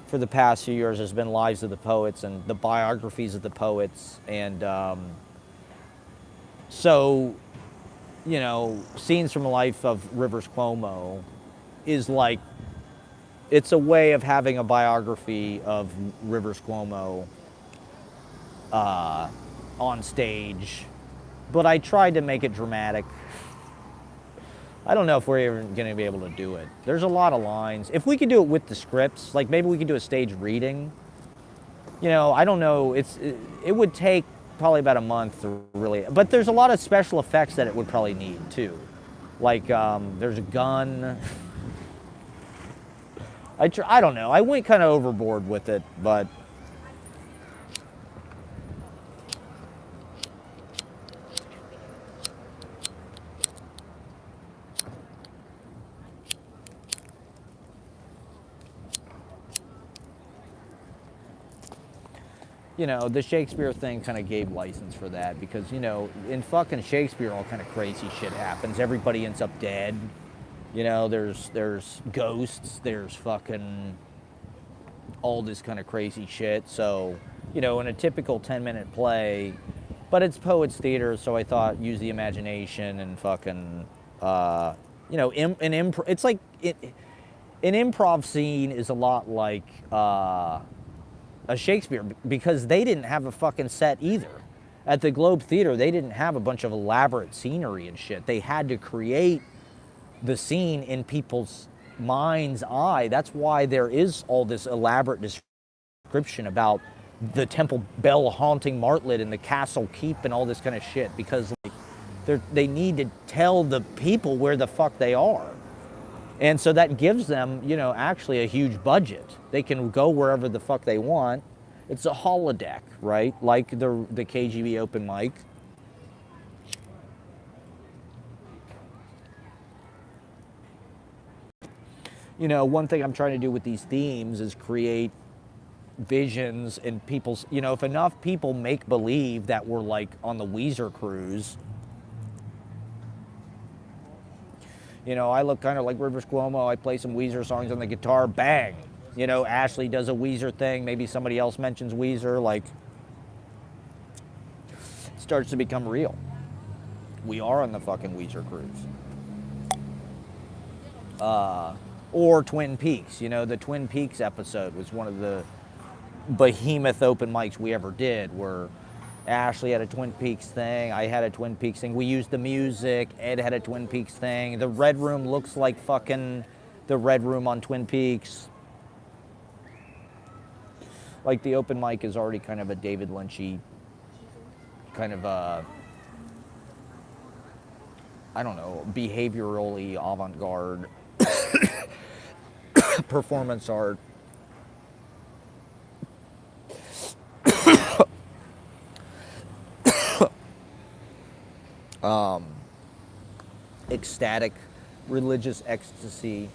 for the past few years has been Lives of the Poets and the biographies of the poets. And so, you know, Scenes from the Life of Rivers Cuomo is like, it's a way of having a biography of Rivers Cuomo on stage. But I tried to make it dramatic. I don't know if we're even going to be able to do it. There's a lot of lines. If we could do it with the scripts, like maybe we could do a stage reading. You know, I don't know. It would take probably about a month to really. But there's a lot of special effects that it would probably need too. Like there's a gun. I don't know. I went kind of overboard with it, but. You know, the Shakespeare thing kind of gave license for that because, you know, in fucking Shakespeare, all kind of crazy shit happens. Everybody ends up dead. You know, there's ghosts, there's fucking all this kind of crazy shit. So, you know, in a typical 10-minute play, but it's Poets Theater, so I thought use the imagination and fucking, you know, it's like, an improv scene is a lot like, a Shakespeare because they didn't have a fucking set either. At the Globe Theater, they didn't have a bunch of elaborate scenery and shit. They had to create the scene in people's mind's eye. That's why there is all this elaborate description about the temple bell haunting Martlet and the castle keep and all this kind of shit because like, they need to tell the people where the fuck they are. And so that gives them, you know, actually a huge budget. They can go wherever the fuck they want. It's a holodeck, right? Like the KGB open mic. You know, one thing I'm trying to do with these themes is create visions in people's, you know, if enough people make believe that we're like on the Weezer cruise, You know, I look kind of like Rivers Cuomo. I play some Weezer songs on the guitar. Bang. You know, Ashley does a Weezer thing. Maybe somebody else mentions Weezer. Like, it starts to become real. We are on the fucking Weezer cruise. Or Twin Peaks. You know, the Twin Peaks episode was one of the behemoth open mics we ever did, where Ashley had a Twin Peaks thing, I had a Twin Peaks thing, we used the music, Ed had a Twin Peaks thing. The Red Room looks like fucking the Red Room on Twin Peaks. Like, the open mic is already kind of a David Lynchy, kind of a, I don't know, behaviorally avant-garde performance art. Ecstatic, religious ecstasy,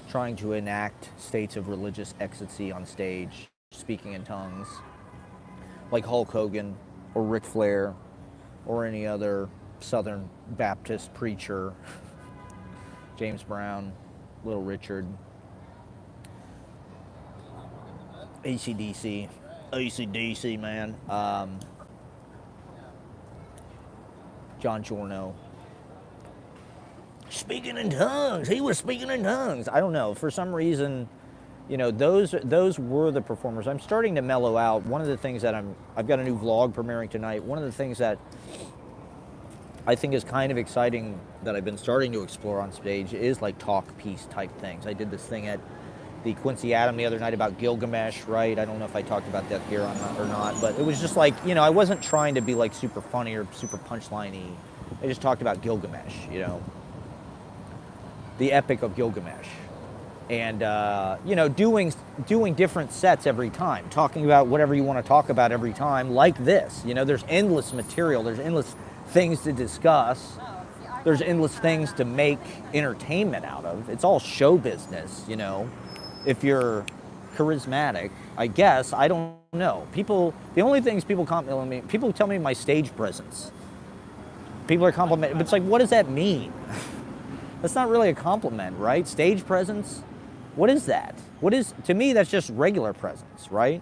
trying to enact states of religious ecstasy on stage, speaking in tongues, like Hulk Hogan or Ric Flair or any other Southern Baptist preacher, James Brown, Little Richard, AC/DC, man, John Giorno. Speaking in tongues. He was speaking in tongues. I don't know. For some reason, you know, those were the performers. I'm starting to mellow out. One of the things that I've got a new vlog premiering tonight. One of the things that I think is kind of exciting that I've been starting to explore on stage is like talk piece type things. I did this thing at the Quincy Adam the other night about Gilgamesh, right? I don't know if I talked about that here or not, but it was just like, you know, I wasn't trying to be like super funny or super punchline-y. I just talked about Gilgamesh, you know, the Epic of Gilgamesh. And, you know, doing different sets every time, talking about whatever you want to talk about every time, like this. You know, there's endless material, there's endless things to discuss, there's endless things to make entertainment out of. It's all show business, you know. If you're charismatic, I guess, I don't know. The only things people compliment me, people tell me my stage presence. People are complimenting, but it's like, what does that mean? That's not really a compliment, right? Stage presence? What is that? To me, that's just regular presence, right?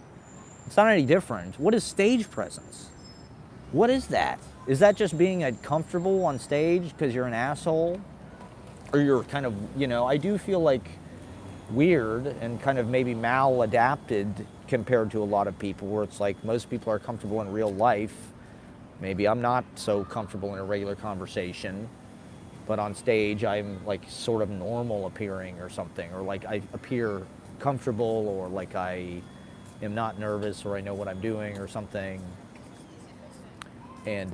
It's not any different. What is stage presence? What is that? Is that just being comfortable on stage because you're an asshole? Or you're kind of, you know, I do feel like weird and kind of maybe maladapted compared to a lot of people, where it's like most people are comfortable in real life. Maybe I'm not so comfortable in a regular conversation, but on stage I'm like sort of normal appearing or something, or like I appear comfortable, or like I am not nervous, or I know what I'm doing or something. And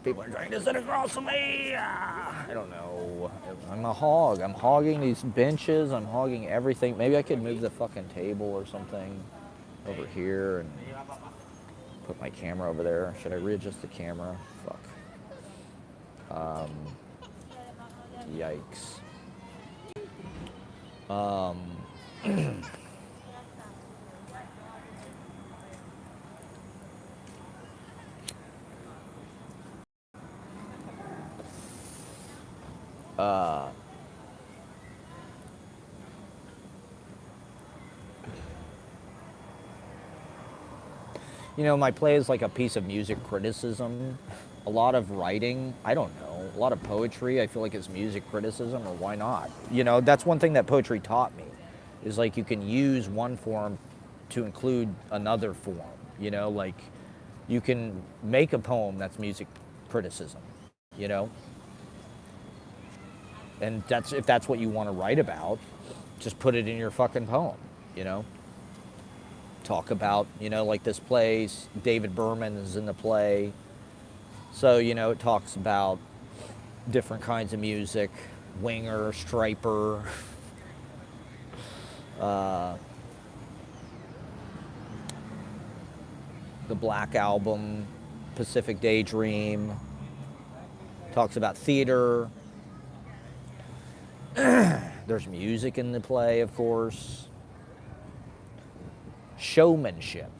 people are trying to sit across from me. I don't know. I'm a hog. I'm hogging these benches. I'm hogging everything. Maybe I could move the fucking table or something over here and put my camera over there. Should I readjust the camera? Fuck. Yikes. You know, my play is like a piece of music criticism, a lot of writing, I don't know, a lot of poetry, I feel like it's music criticism, or why not? You know, that's one thing that poetry taught me, is like you can use one form to include another form, you know, like you can make a poem that's music criticism, you know? And if that's what you want to write about, just put it in your fucking poem, you know? Talk about, you know, like this play, David Berman is in the play. So, you know, it talks about different kinds of music, Winger, Striper, the Black Album, Pacific Daydream, talks about theater. There's music in the play, of course. Showmanship.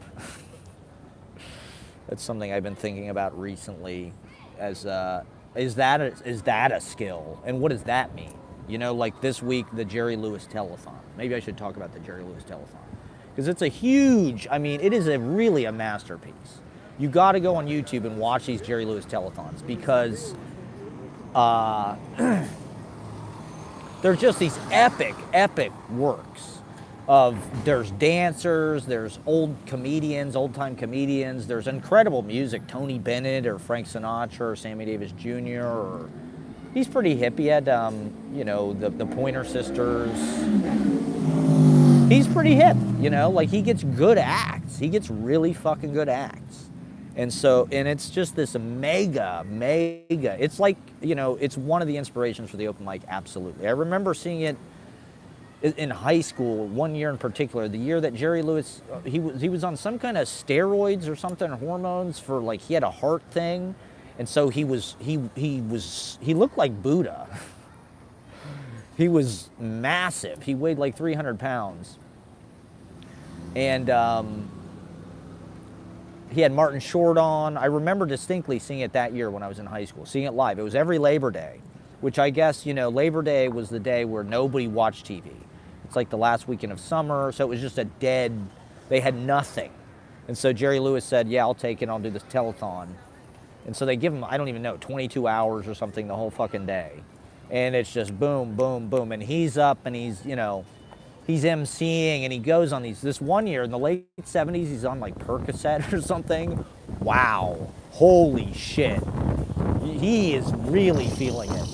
That's something I've been thinking about recently. As is that a skill, and what does that mean? You know, like this week, the Jerry Lewis telethon. Maybe I should talk about the Jerry Lewis telethon because it's a huge. I mean, it is really a masterpiece. You got to go on YouTube and watch these Jerry Lewis telethons because they're just these epic works. There's dancers, there's old time comedians, there's incredible music, Tony Bennett or Frank Sinatra or Sammy Davis Jr. or he's pretty hip. He had the Pointer Sisters. He's pretty hip, like he gets good acts. He gets really fucking good acts. And it's just this mega, it's like, it's one of the inspirations for the open mic, absolutely. I remember seeing it in high school, one year in particular, the year that Jerry Lewis, he was on some kind of steroids or something, hormones for like, he had a heart thing. And so he looked like Buddha. He was massive. He weighed like 300 pounds. And he had Martin Short on. I remember distinctly seeing it that year when I was in high school, seeing it live. It was every Labor Day, which I guess, Labor Day was the day where nobody watched TV. It's like the last weekend of summer, so it was just they had nothing. And so Jerry Lewis said, yeah, I'll take it, I'll do this telethon. And so they give him, I don't even know, 22 hours or something the whole fucking day. And it's just boom, boom, boom. And he's up and he's emceeing and he goes on this one year in the late 70s, he's on like Percocet or something. Wow, holy shit. He is really feeling it.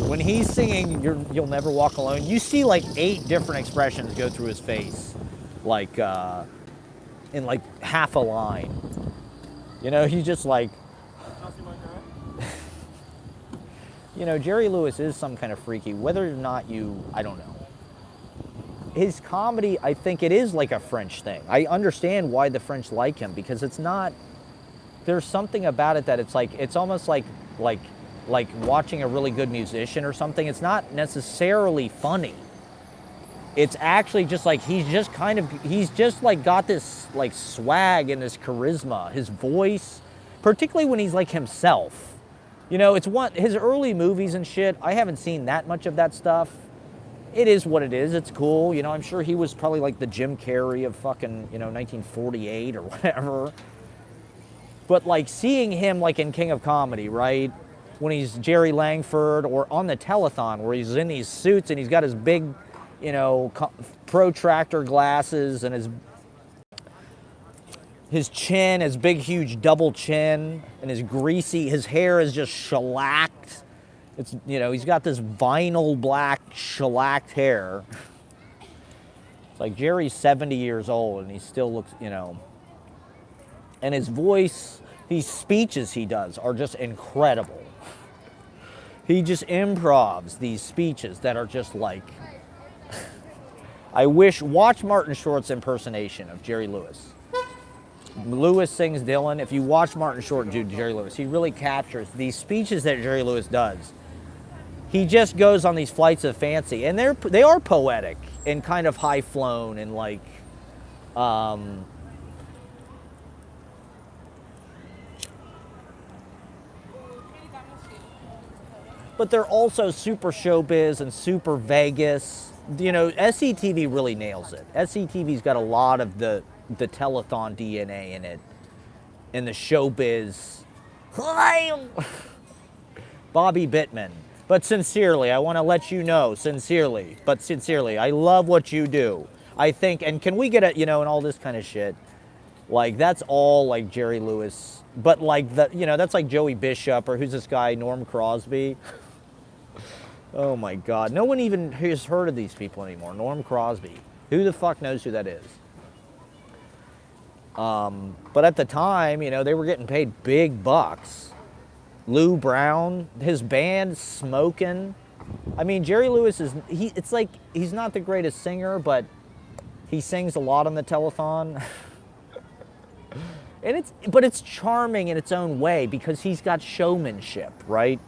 When he's singing You'll Never Walk Alone, you see like 8 different expressions go through his face, like in like half a line. He's just like, Jerry Lewis is some kind of freaky, whether or not I don't know. His comedy, I think it is like a French thing. I understand why the French like him, because there's something about it that it's almost like watching a really good musician or something. It's not necessarily funny. It's actually just like, he's just like got this like swag and this charisma, his voice, particularly when he's like himself. It's his early movies and shit, I haven't seen that much of that stuff. It is what it is, it's cool. I'm sure he was probably like the Jim Carrey of fucking, 1948 or whatever. But like seeing him like in King of Comedy, right? When he's Jerry Langford, or on the telethon where he's in these suits and he's got his big, protractor glasses and his chin, his big, huge double chin, and his hair is just shellacked. It's, he's got this vinyl black shellacked hair. It's like Jerry's 70 years old and he still looks, and his voice, these speeches he does are just incredible. He just improvs these speeches that are just like, watch Martin Short's impersonation of Jerry Lewis. Lewis sings Dylan. If you watch Martin Short do Jerry Lewis, he really captures these speeches that Jerry Lewis does. He just goes on these flights of fancy, and they are poetic and kind of high flown and like, but they're also super showbiz and super Vegas. SCTV really nails it. SCTV's got a lot of the telethon DNA in it, and the showbiz. Bobby Bittman. But sincerely, I want to let you know, sincerely, I love what you do. I think, and can we get and all this kind of shit. Like, that's all like Jerry Lewis. But like, that's like Joey Bishop, or who's this guy, Norm Crosby. Oh my God. No one even has heard of these people anymore. Norm Crosby. Who the fuck knows who that is? But at the time, they were getting paid big bucks. Lou Brown, his band Smokin'. I mean, Jerry Lewis it's like, he's not the greatest singer, but he sings a lot on the telethon. And it's charming in its own way because he's got showmanship, right?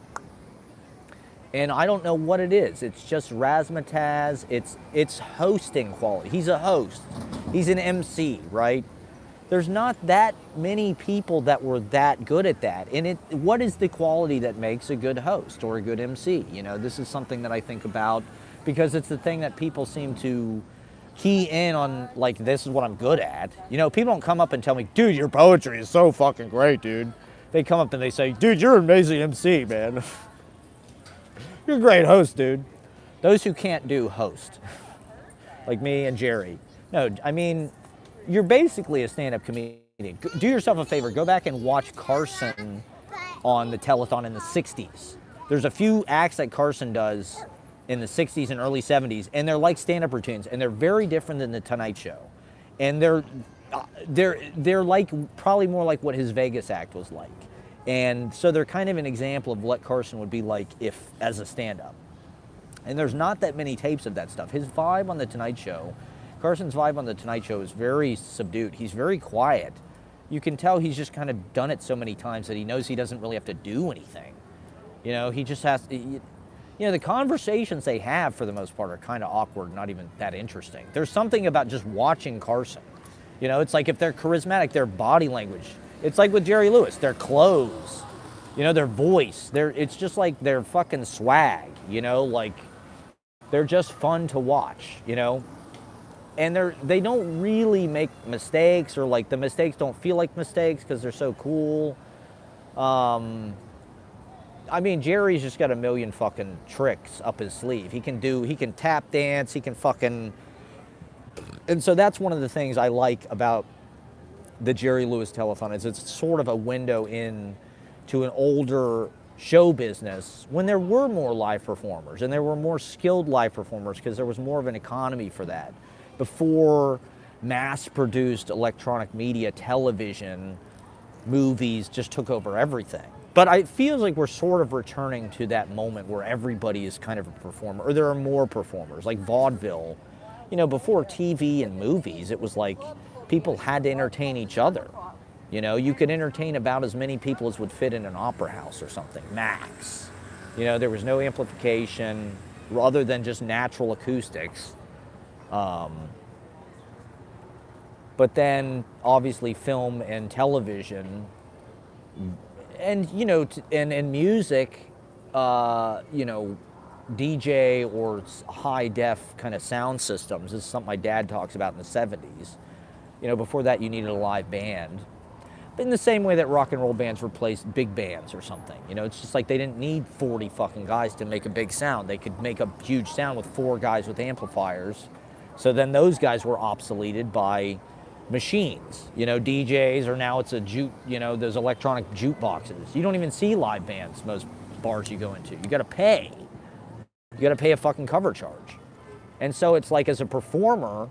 And I don't know what it is. It's just razzmatazz. It's hosting quality. He's a host. He's an MC, right? There's not that many people that were that good at that. And what is the quality that makes a good host or a good MC? You know, this is something that I think about because it's the thing that people seem to key in on, like, this is what I'm good at. You know, people don't come up and tell me, dude, your poetry is so fucking great, dude. They come up and they say, dude, you're an amazing MC, man. You're a great host, dude. Those who can't do host, like me and Jerry. No, I mean, you're basically a stand-up comedian. Do yourself a favor, go back and watch Carson on the telethon in the 60s. There's a few acts that Carson does in the 60s and early 70s, and they're like stand-up routines, and they're very different than the Tonight Show. And they're like probably more like what his Vegas act was like. And so they're kind of an example of what Carson would be like if as a stand-up. And there's not that many tapes of that stuff. His vibe on the Tonight Show, Carson's vibe on the Tonight Show is very subdued. He's very quiet. You can tell he's just kind of done it so many times that he knows he doesn't really have to do anything. You know, he just has to, you know, the conversations they have for the most part are kind of awkward, not even that interesting. There's something about just watching Carson. You know, it's like if they're charismatic, their body language. It's like with Jerry Lewis, their clothes, you know, their voice. It's just like their fucking swag, you know, like they're just fun to watch, you know. And they don't really make mistakes, or like the mistakes don't feel like mistakes because they're so cool. I mean, Jerry's just got a million fucking tricks up his sleeve. He can tap dance, he can fucking, and so that's one of the things I like about the Jerry Lewis Telethon is it's sort of a window in to an older show business when there were more live performers and there were more skilled live performers because there was more of an economy for that. Before mass-produced electronic media, television, movies just took over everything. But it feels like we're sort of returning to that moment where everybody is kind of a performer, or there are more performers, like vaudeville. You know, before TV and movies, it was like people had to entertain each other. You know, you could entertain about as many people as would fit in an opera house or something, max. You know, there was no amplification other than just natural acoustics. But then, obviously, film and television, and, you know, and music, you know, DJ or high-def kind of sound systems. This is something my dad talks about in the 70s. You know, before that, you needed a live band. But in the same way that rock and roll bands replaced big bands or something. You know, it's just like they didn't need 40 fucking guys to make a big sound. They could make a huge sound with 4 guys with amplifiers. So then those guys were obsoleted by machines. You know, DJs, or now it's you know, those electronic jukeboxes. You don't even see live bands most bars you go into. You gotta pay. You gotta pay a fucking cover charge. And so it's like, as a performer,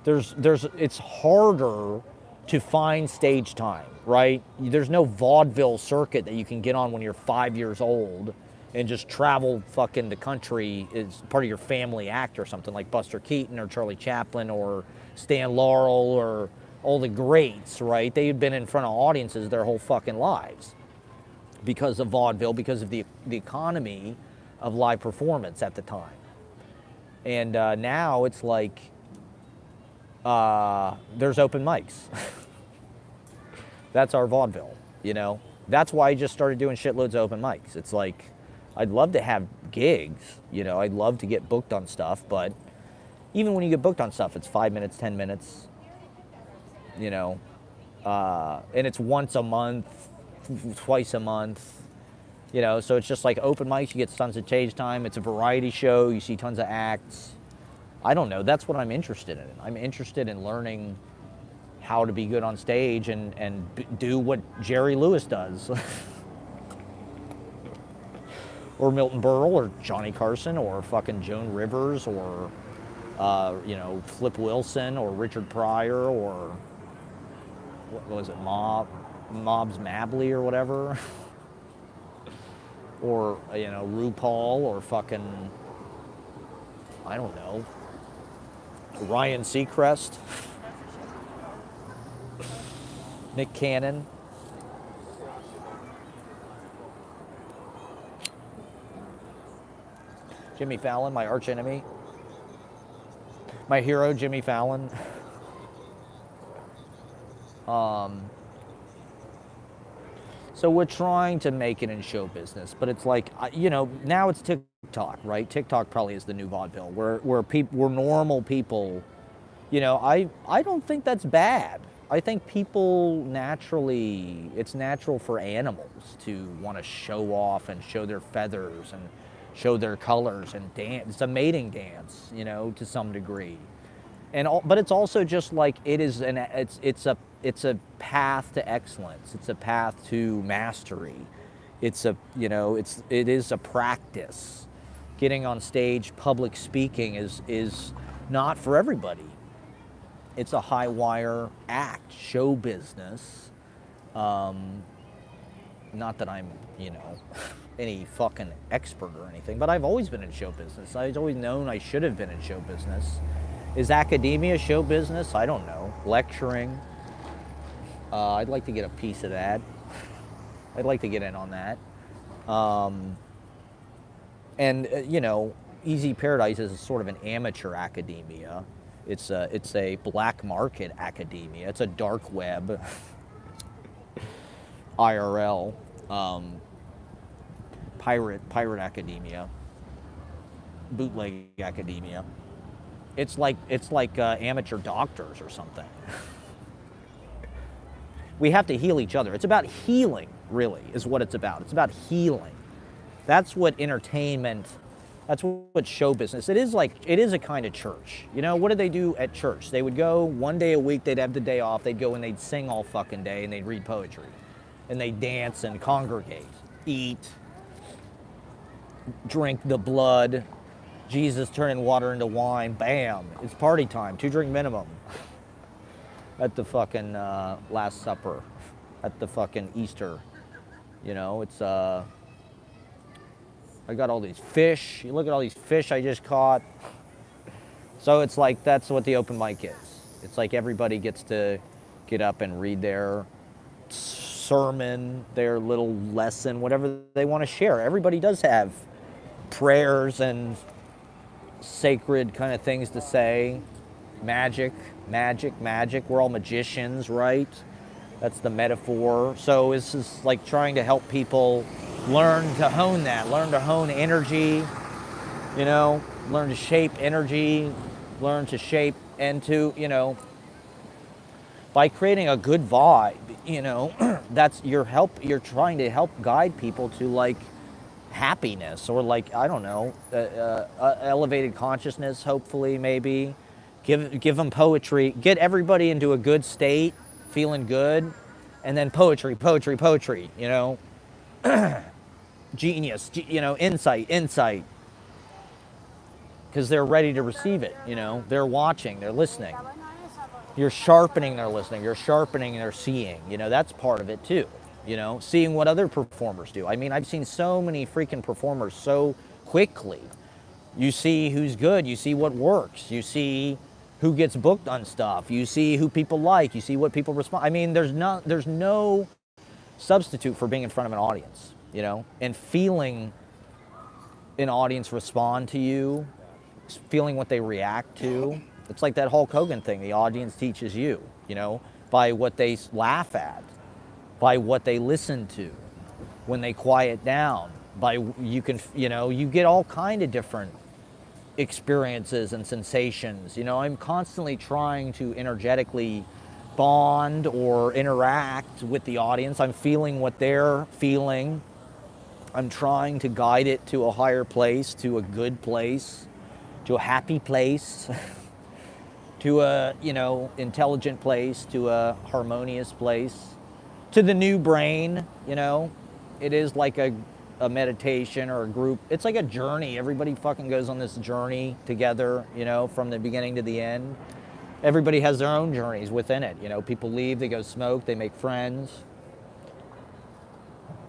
it's harder to find stage time, right? There's no vaudeville circuit that you can get on when you're 5 years old and just travel fucking the country as part of your family act or something, like Buster Keaton or Charlie Chaplin or Stan Laurel or all the greats, right? They've been in front of audiences their whole fucking lives because of vaudeville, because of the economy of live performance at the time. And now it's like, there's open mics. That's our vaudeville, you know? That's why I just started doing shitloads of open mics. It's like, I'd love to have gigs, you know, I'd love to get booked on stuff, but even when you get booked on stuff, it's 5 minutes, 10 minutes, you know, and it's once a month, twice a month, you know, so it's just like open mics, you get tons of stage time, it's a variety show, you see tons of acts. I don't know, that's what I'm interested in. I'm interested in learning how to be good on stage and do what Jerry Lewis does. Or Milton Berle, or Johnny Carson, or fucking Joan Rivers, or, you know, Flip Wilson, or Richard Pryor, or, what was it, Mobs Mabley, or whatever. Or, you know, RuPaul, or fucking, I don't know, Ryan Seacrest, Nick Cannon. Jimmy Fallon, my arch enemy. My hero, Jimmy Fallon. So we're trying to make it in show business, but it's like, now it's TikTok, right? TikTok probably is the new vaudeville, we're normal people. I don't think that's bad. I think people naturally, it's natural for animals to want to show off and show their feathers and show their colors and dance. It's a mating dance, to some degree. But it's also just like it's a path to excellence. It's a path to mastery. It is a practice. Getting on stage, public speaking is not for everybody. It's a high wire act, show business. Not that I'm, any fucking expert or anything, but I've always been in show business. I've always known I should have been in show business. Is academia show business? I don't know. Lecturing. I'd like to get a piece of that. I'd like to get in on that. Easy Paradise is sort of an amateur academia. It's a black market academia. It's a dark web IRL pirate academia, bootleg academia. It's like amateur doctors or something. We have to heal each other. It's about healing, really, is what it's about. It's about healing. That's what entertainment. That's what show business. It is a kind of church. What did they do at church? They would go one day a week. They'd have the day off. They'd go and they'd sing all fucking day and they'd read poetry, and they'd dance and congregate, eat, drink the blood. Jesus turning water into wine. Bam! It's party time. 2-drink minimum. At the fucking Last Supper, at the fucking Easter. It's I got all these fish. You look at all these fish I just caught. So it's like, that's what the open mic is. It's like everybody gets to get up and read their sermon, their little lesson, whatever they want to share. Everybody does have prayers and sacred kind of things to say. Magic. We're all magicians, right? That's the metaphor. So it's just like trying to help people learn to hone that, learn to hone energy, learn to shape energy, learn to shape into, by creating a good vibe, that's you're trying to help guide people to like happiness or like, I don't know, elevated consciousness, hopefully, maybe. Give them poetry, get everybody into a good state, feeling good, and then poetry, genius, insight, because they're ready to receive it, they're watching, they're listening. You're sharpening their listening, you're sharpening their seeing, that's part of it too, seeing what other performers do. I mean, I've seen so many freaking performers so quickly. You see who's good, you see what works, you see who gets booked on stuff, you see who people like, you see what people respond. I mean, there's no substitute for being in front of an audience, and feeling an audience respond to you, feeling what they react to. It's like that Hulk Hogan thing, the audience teaches you, by what they laugh at, by what they listen to, when they quiet down, you get all kind of different experiences and sensations. I'm constantly trying to energetically bond or interact with the audience. I'm feeling what they're feeling. I'm trying to guide it to a higher place, to a good place, to a happy place, to a, intelligent place, to a harmonious place, to the new brain, It is like a meditation or a group. It's like a journey. Everybody fucking goes on this journey together, from the beginning to the end. Everybody has their own journeys within it. People leave, they go smoke, they make friends.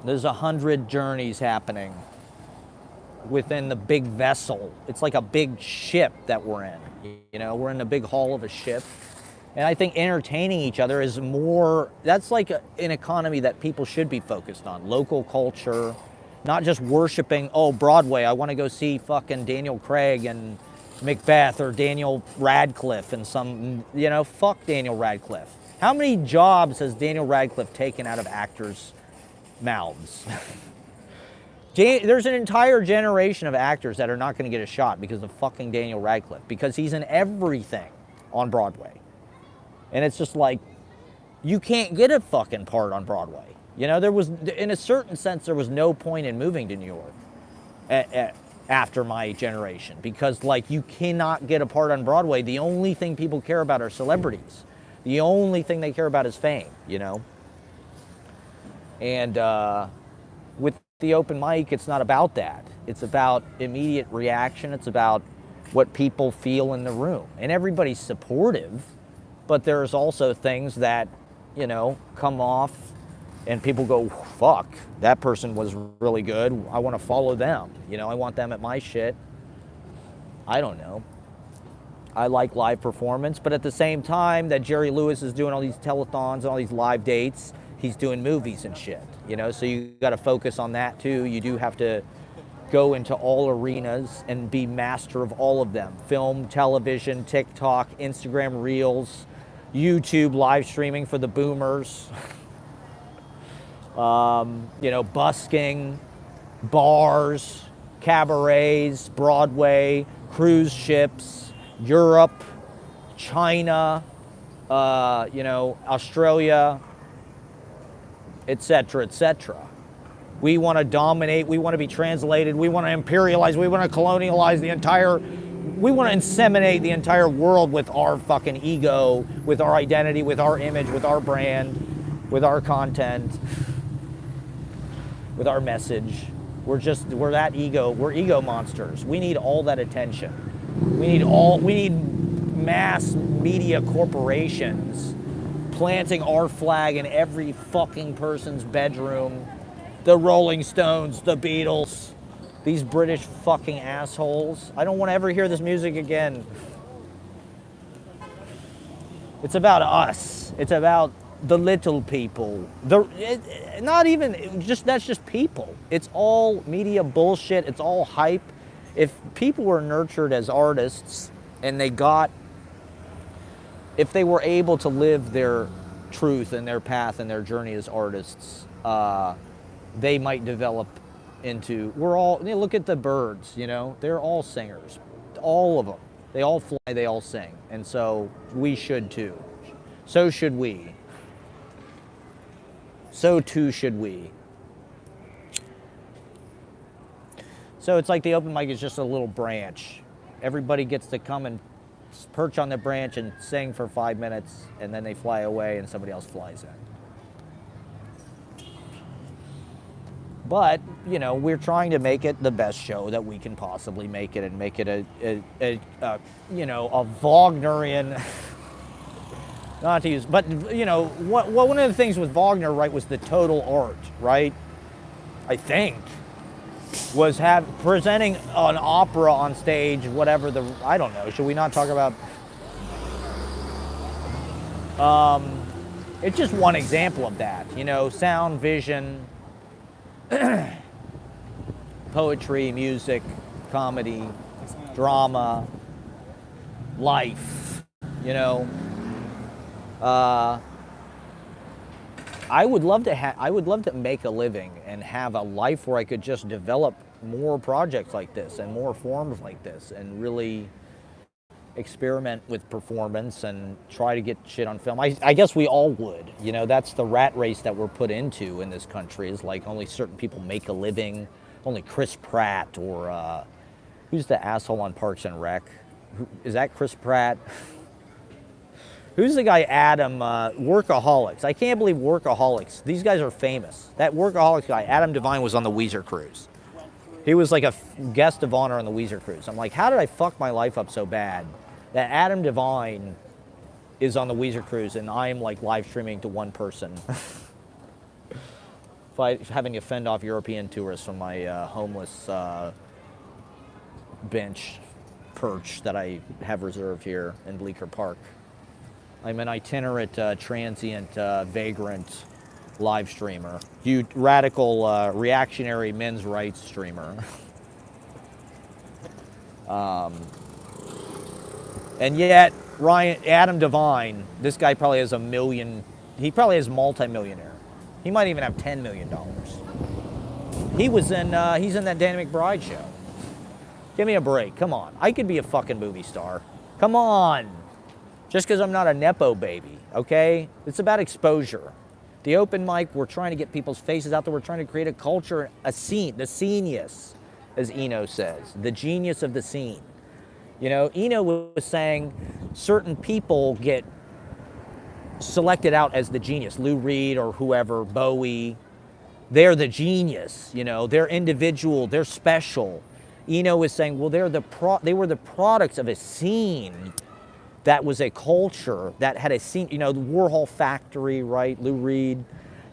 There's 100 journeys happening within the big vessel. It's like a big ship that we're in. We're in the big hull of a ship. And I think entertaining each other is more, that's like an economy that people should be focused on. Local culture, not just worshiping, Broadway, I want to go see fucking Daniel Craig and Macbeth or Daniel Radcliffe and some, fuck Daniel Radcliffe. How many jobs has Daniel Radcliffe taken out of actors' mouths? There's an entire generation of actors that are not going to get a shot because of fucking Daniel Radcliffe, because he's in everything on Broadway. And it's just like, you can't get a fucking part on Broadway. You know, there was, in a certain sense, there was no point in moving to New York after my generation, because like, you cannot get a part on Broadway. The only thing people care about are celebrities. The only thing they care about is fame, you know? And with the open mic, it's not about that. It's about immediate reaction. It's about what people feel in the room. And everybody's supportive, but there's also things that, you know, come off and people go, fuck, that person was really good. I want to follow them. You know, I want them at my shit. I don't know. I like live performance, but at the same time that Jerry Lewis is doing all these telethons and all these live dates, he's doing movies and shit, you know, so you got to focus on that too. You do have to go into all arenas and be master of all of them. Film, television, TikTok, Instagram Reels, YouTube live streaming for the boomers, you know, busking, bars, cabarets, Broadway, cruise ships, Europe, China, you know, Australia, etc., etc. We want to dominate, we want to be translated, we want to imperialize, we want to colonialize the entire, we want to inseminate the entire world with our fucking ego, with our identity, with our image, with our brand, with our content, with our message. We're that ego, we're ego monsters. We need all that attention. We need mass media corporations planting our flag in every fucking person's bedroom. The Rolling Stones, the Beatles, these British fucking assholes. I don't want to ever hear this music again. It's about us. It's about the little people. That's just people. It's all media bullshit. It's all hype. If people were nurtured as artists and if they were able to live their truth and their path and their journey as artists, they might develop into, look at the birds, you know, they're all singers, all of them. They all fly, they all sing. And so we should too. So should we. So too should we. So it's like the open mic is just a little branch. Everybody gets to come and perch on the branch and sing for 5 minutes, and then they fly away and somebody else flies in. But, you know, we're trying to make it the best show that we can possibly make it, and make it a Wagnerian, not to use, but, you know, one of the things with Wagner, right, was the total art, right? I think. Was presenting an opera on stage, whatever I don't know. Should we not talk about? It's just one example of that. You know, sound, vision, poetry, music, comedy, drama, life. You know, I would love to make a living and have a life where I could just develop more projects like this and more forms like this and really experiment with performance and try to get shit on film. I guess we all would. You know, that's the rat race that we're put into in this country, is like only certain people make a living. Only Chris Pratt or who's the asshole on Parks and Rec? Is that Chris Pratt? Who's the guy, Adam, Workaholics? I can't believe Workaholics. These guys are famous. That Workaholics guy, Adam Devine, was on the Weezer cruise. He was like a guest of honor on the Weezer cruise. I'm like, how did I fuck my life up so bad that Adam Devine is on the Weezer cruise and I'm like live streaming to one person? Having to fend off European tourists from my homeless bench perch that I have reserved here in Bleecker Park. I'm an itinerant, transient, vagrant live streamer. Radical, reactionary men's rights streamer. And yet, Adam Devine, this guy probably has $1 million. He probably is multi-millionaire. He might even have $10 million. He's in that Danny McBride show. Give me a break. Come on. I could be a fucking movie star. Come on. Just because I'm not a Nepo baby, okay? It's about exposure. The open mic, we're trying to get people's faces out there. We're trying to create a culture, a scene, the genius, as Eno says, the genius of the scene. You know, Eno was saying certain people get selected out as the genius. Lou Reed or whoever, Bowie, they're the genius. You know, they're individual, they're special. Eno was saying, well, they were the products of a scene that was a culture that had a scene. You know, the Warhol Factory, right? Lou Reed,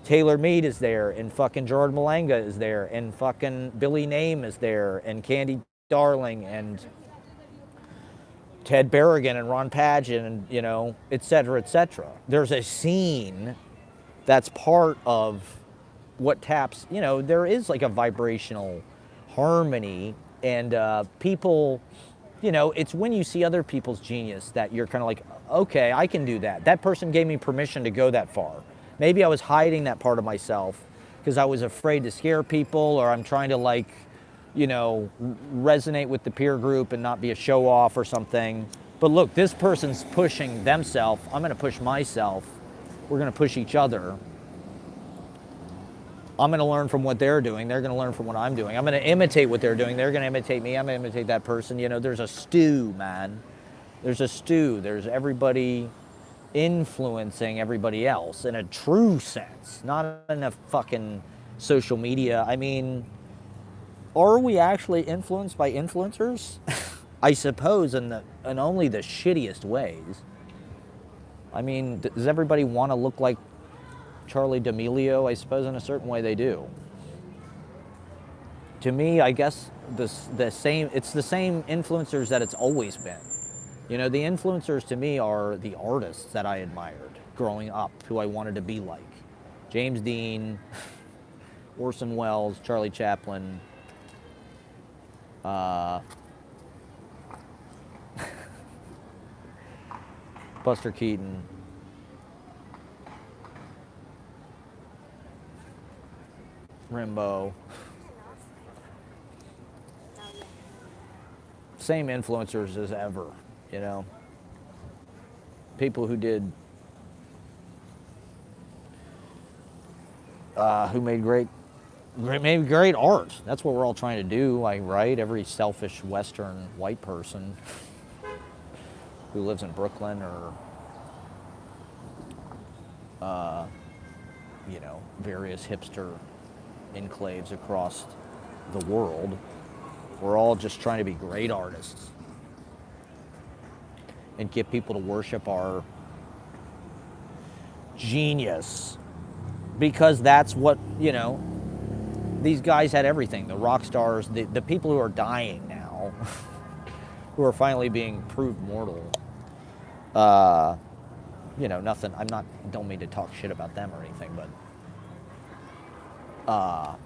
Taylor Mead is there, and fucking Gerard Malanga is there, and fucking Billy Name is there, and Candy Darling, and Ted Berrigan, and Ron Padgett, and, you know, et cetera, et cetera. There's a scene that's part of what taps, you know, there is like a vibrational harmony, and people, you know, it's when you see other people's genius that you're kind of like, okay, I can do that. That person gave me permission to go that far. Maybe I was hiding that part of myself because I was afraid to scare people, or I'm trying to, like, you know, resonate with the peer group and not be a show off or something. But look, this person's pushing themselves. I'm going to push myself. We're going to push each other. I'm going to learn from what they're doing. They're going to learn from what I'm doing. I'm going to imitate what they're doing. They're going to imitate me. I'm going to imitate that person. You know, there's a stew, man. There's a stew. There's everybody influencing everybody else in a true sense, not in a fucking social media. I mean, are we actually influenced by influencers? I suppose in only the shittiest ways. I mean, does everybody want to look like Charlie D'Amelio? I suppose in a certain way they do. To me, I guess it's the same influencers that it's always been. You know, the influencers to me are the artists that I admired growing up, who I wanted to be like. James Dean, Orson Welles, Charlie Chaplin, Buster Keaton. Rimbaud. Same influencers as ever, you know. People who did, who made great art. That's what we're all trying to do, like, right? Every selfish Western white person who lives in Brooklyn or, you know, various hipster enclaves across the world. We're all just trying to be great artists and get people to worship our genius, because that's what, you know, these guys had everything. The rock stars, the people who are dying now, who are finally being proved mortal. You know, nothing, don't mean to talk shit about them or anything, but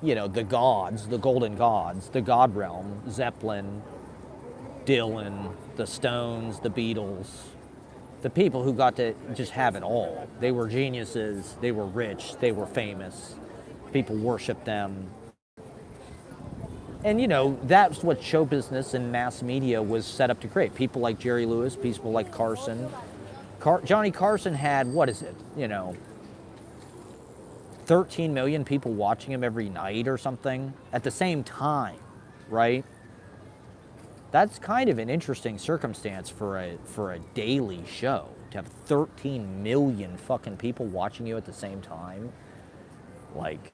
you know, the gods, the golden gods, the god realm, Zeppelin, Dylan, the Stones, the Beatles, the people who got to just have it all. They were geniuses, they were rich, they were famous, people worshiped them. And, you know, that's what show business and mass media was set up to create. People like Jerry Lewis, people like Carson. Johnny Carson had, what is it, you know, 13 million people watching him every night or something at the same time, right? That's kind of an interesting circumstance for a daily show, to have 13 million fucking people watching you at the same time. Like,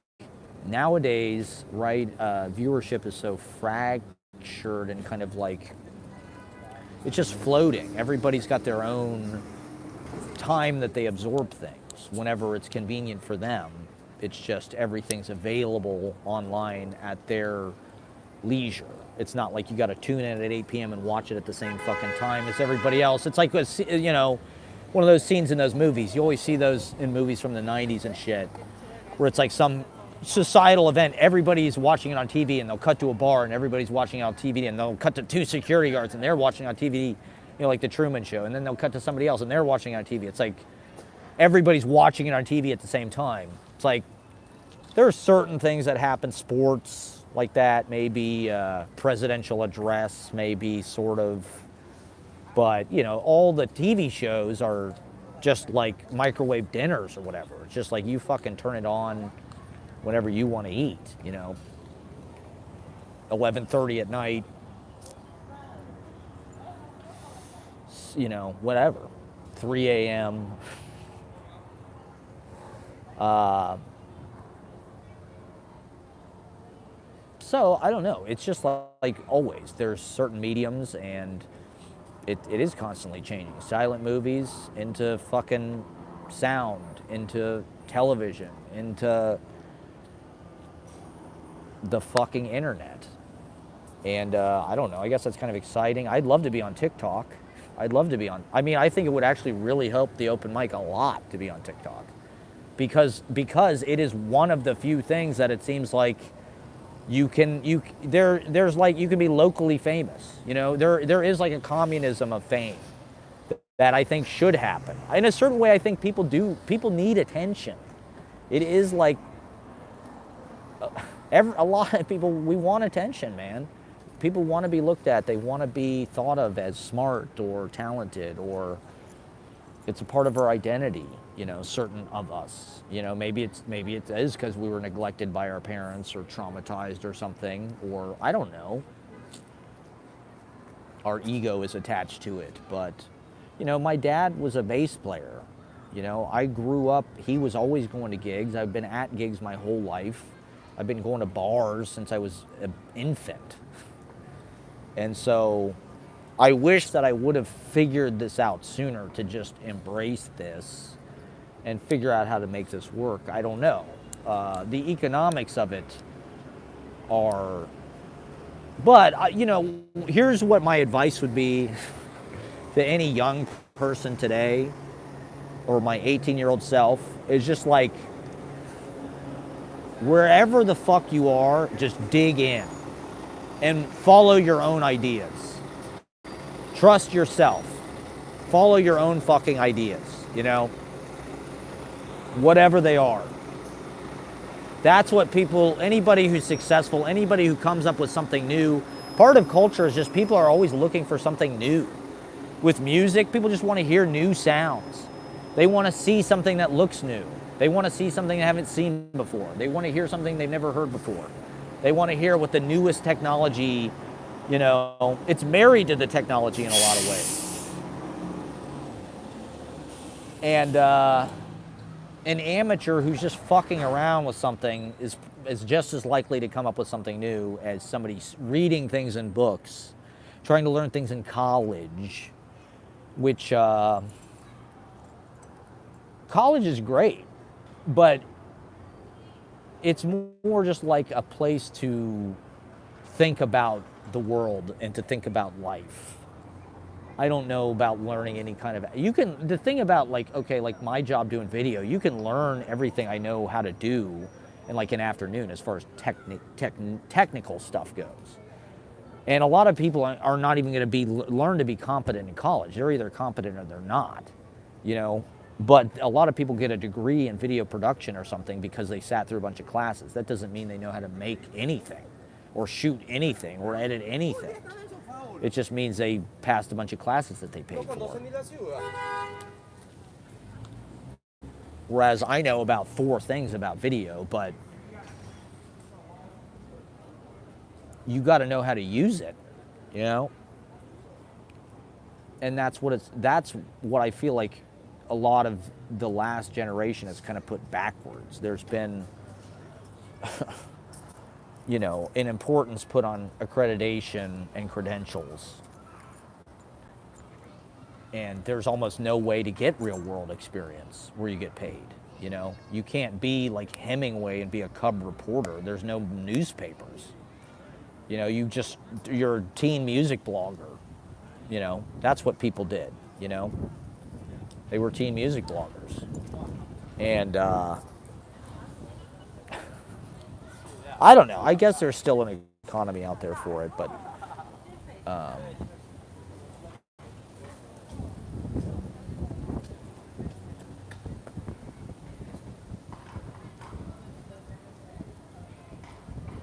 nowadays, right, viewership is so fractured and kind of like, it's just floating. Everybody's got their own time that they absorb things whenever it's convenient for them. It's just everything's available online at their leisure. It's not like you got to tune in at 8 p.m. and watch it at the same fucking time as everybody else. It's like, you know, one of those scenes in those movies. You always see those in movies from the 90s and shit, where it's like some societal event. Everybody's watching it on TV, and they'll cut to a bar, and everybody's watching it on TV, and they'll cut to two security guards, and they're watching on TV. you know, like the Truman Show, and then they'll cut to somebody else and they're watching it on TV. It's like everybody's watching it on TV at the same time. It's like there are certain things that happen, sports like that, maybe presidential address, maybe sort of, but you know, all the TV shows are just like microwave dinners or whatever. It's just like you fucking turn it on whenever you want to eat, you know, 11:30 at night, you know, whatever, 3 a.m. So I don't know. It's just like always. There's certain mediums, and it is constantly changing. Silent movies into fucking sound, into television, into the fucking internet. And I don't know. I guess that's kind of exciting. I'd love to be on TikTok. I'd love to be on. I mean, I think it would actually really help the open mic a lot to be on TikTok, because it is one of the few things that it seems like there's like you can be locally famous. You know, there is like a communism of fame that I think should happen. In a certain way, I think people need attention. It is like a lot of people, we want attention, man. People want to be looked at. They want to be thought of as smart or talented, or it's a part of our identity, you know, certain of us. You know, maybe it is because we were neglected by our parents or traumatized or something, or I don't know. Our ego is attached to it. But, you know, my dad was a bass player. You know, I grew up, he was always going to gigs. I've been at gigs my whole life. I've been going to bars since I was an infant. And so I wish that I would have figured this out sooner, to just embrace this and figure out how to make this work. I don't know. The economics of it are, but you know, here's what my advice would be to any young person today, or my 18-year-old self, is just like, wherever the fuck you are, just dig in and follow your own ideas. Trust yourself. Follow your own fucking ideas, you know? Whatever they are. That's what anybody who's successful, anybody who comes up with something new, part of culture is just people are always looking for something new. With music, people just want to hear new sounds. They want to see something that looks new. They want to see something they haven't seen before. They want to hear something they've never heard before. They want to hear what the newest technology, you know, it's married to the technology in a lot of ways. And an amateur who's just fucking around with something is just as likely to come up with something new as somebody reading things in books, trying to learn things in college, which college is great, but it's more just like a place to think about the world and to think about life. I don't know about learning any kind of, the thing about like, okay, like my job doing video, you can learn everything I know how to do in like an afternoon as far as technical stuff goes. And a lot of people are not even going to learn to be competent in college. They're either competent or they're not, you know. But a lot of people get a degree in video production or something because they sat through a bunch of classes. That doesn't mean they know how to make anything or shoot anything or edit anything. It just means they passed a bunch of classes that they paid for. Whereas I know about 4 things about video, but you got to know how to use it, you know? And that's what I feel like a lot of the last generation has kind of put backwards. There's been, you know, an importance put on accreditation and credentials. And there's almost no way to get real world experience where you get paid, you know? You can't be like Hemingway and be a cub reporter. There's no newspapers. You know, you're a teen music blogger. You know, that's what people did, you know? They were teen music bloggers. And I don't know. I guess there's still an economy out there for it, but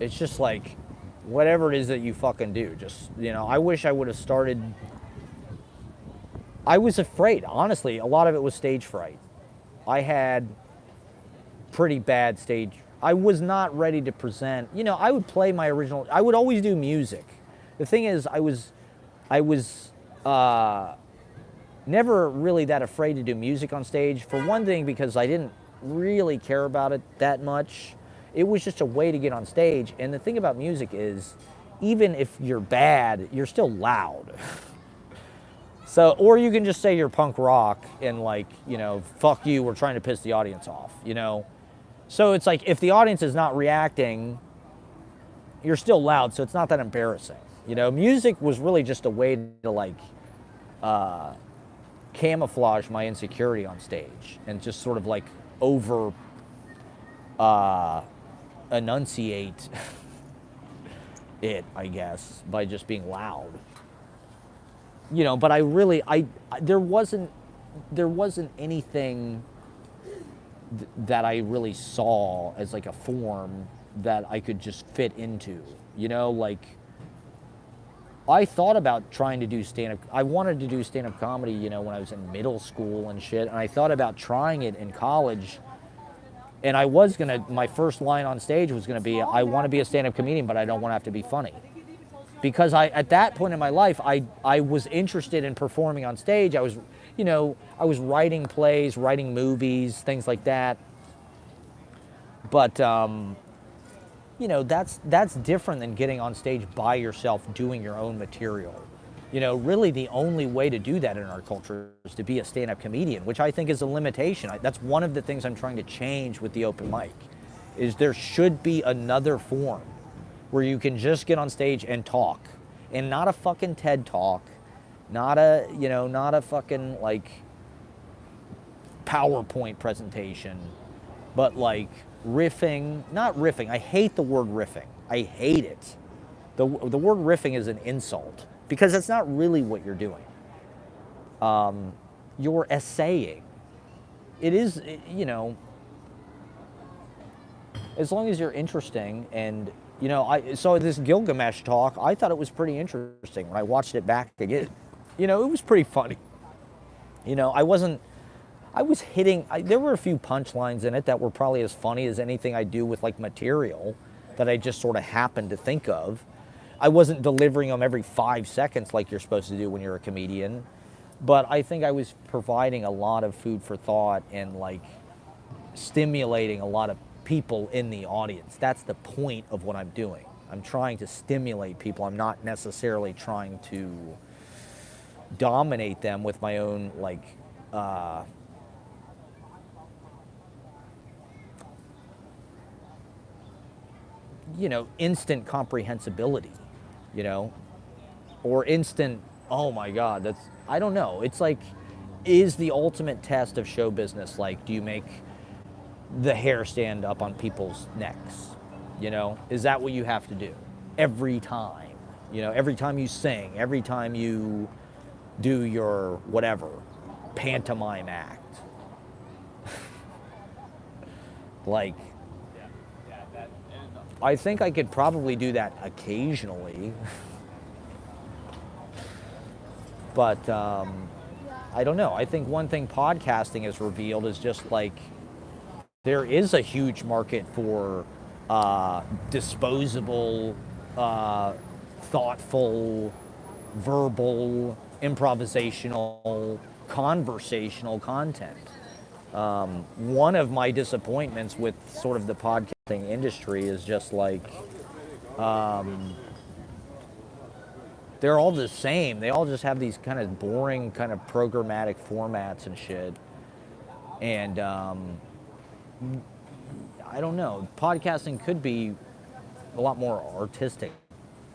It's just like, whatever it is that you fucking do, just, I wish I would have started. I was afraid, honestly. A lot of it was stage fright. I had pretty bad stage. I was not ready to present. I would play my original. I would always do music. The thing is, I was never really that afraid to do music on stage. For one thing, because I didn't really care about it that much. It was just a way to get on stage. And the thing about music is, even if you're bad, you're still loud. So, or you can just say you're punk rock and like, fuck you, we're trying to piss the audience off, So it's like, if the audience is not reacting, you're still loud, so it's not that embarrassing. Music was really just a way to like camouflage my insecurity on stage and just sort of like over enunciate it, I guess, by just being loud. But there wasn't anything that I really saw as like a form that I could just fit into. Like, I thought about trying to do stand-up. I wanted to do stand-up comedy, when I was in middle school and shit. And I thought about trying it in college. And my first line on stage was gonna be, I want to be a stand-up comedian, but I don't want to have to be funny. Because at that point in my life, I was interested in performing on stage. I was writing plays, writing movies, things like that. But, that's different than getting on stage by yourself, doing your own material. Really the only way to do that in our culture is to be a stand-up comedian, which I think is a limitation. That's one of the things I'm trying to change with the open mic, is there should be another form where you can just get on stage and talk, and not a fucking TED talk, not a fucking like PowerPoint presentation, but like not riffing. I hate the word riffing. I hate it. The word riffing is an insult because that's not really what you're doing. You're essaying. It is, as long as you're interesting and so this Gilgamesh talk, I thought it was pretty interesting when I watched it back again. It was pretty funny. I was hitting, there were a few punchlines in it that were probably as funny as anything I do with like material that I just sort of happened to think of. I wasn't delivering them every 5 seconds like you're supposed to do when you're a comedian, but I think I was providing a lot of food for thought and like stimulating a lot of people in the audience. That's the point of what I'm doing. I'm trying to stimulate people. I'm not necessarily trying to dominate them with my own like instant comprehensibility, or instant, oh my God, I don't know. It's like, is the ultimate test of show business like, do you make the hair stand up on people's necks? Is that what you have to do every time? Every time you sing, every time you do your whatever pantomime act. Like, I think I could probably do that occasionally. But I don't know. I think one thing podcasting has revealed is just like, there is a huge market for disposable, thoughtful, verbal, improvisational, conversational content. One of my disappointments with sort of the podcasting industry is just like, they're all the same. They all just have these kind of boring kind of programmatic formats and shit. And I don't know. Podcasting could be a lot more artistic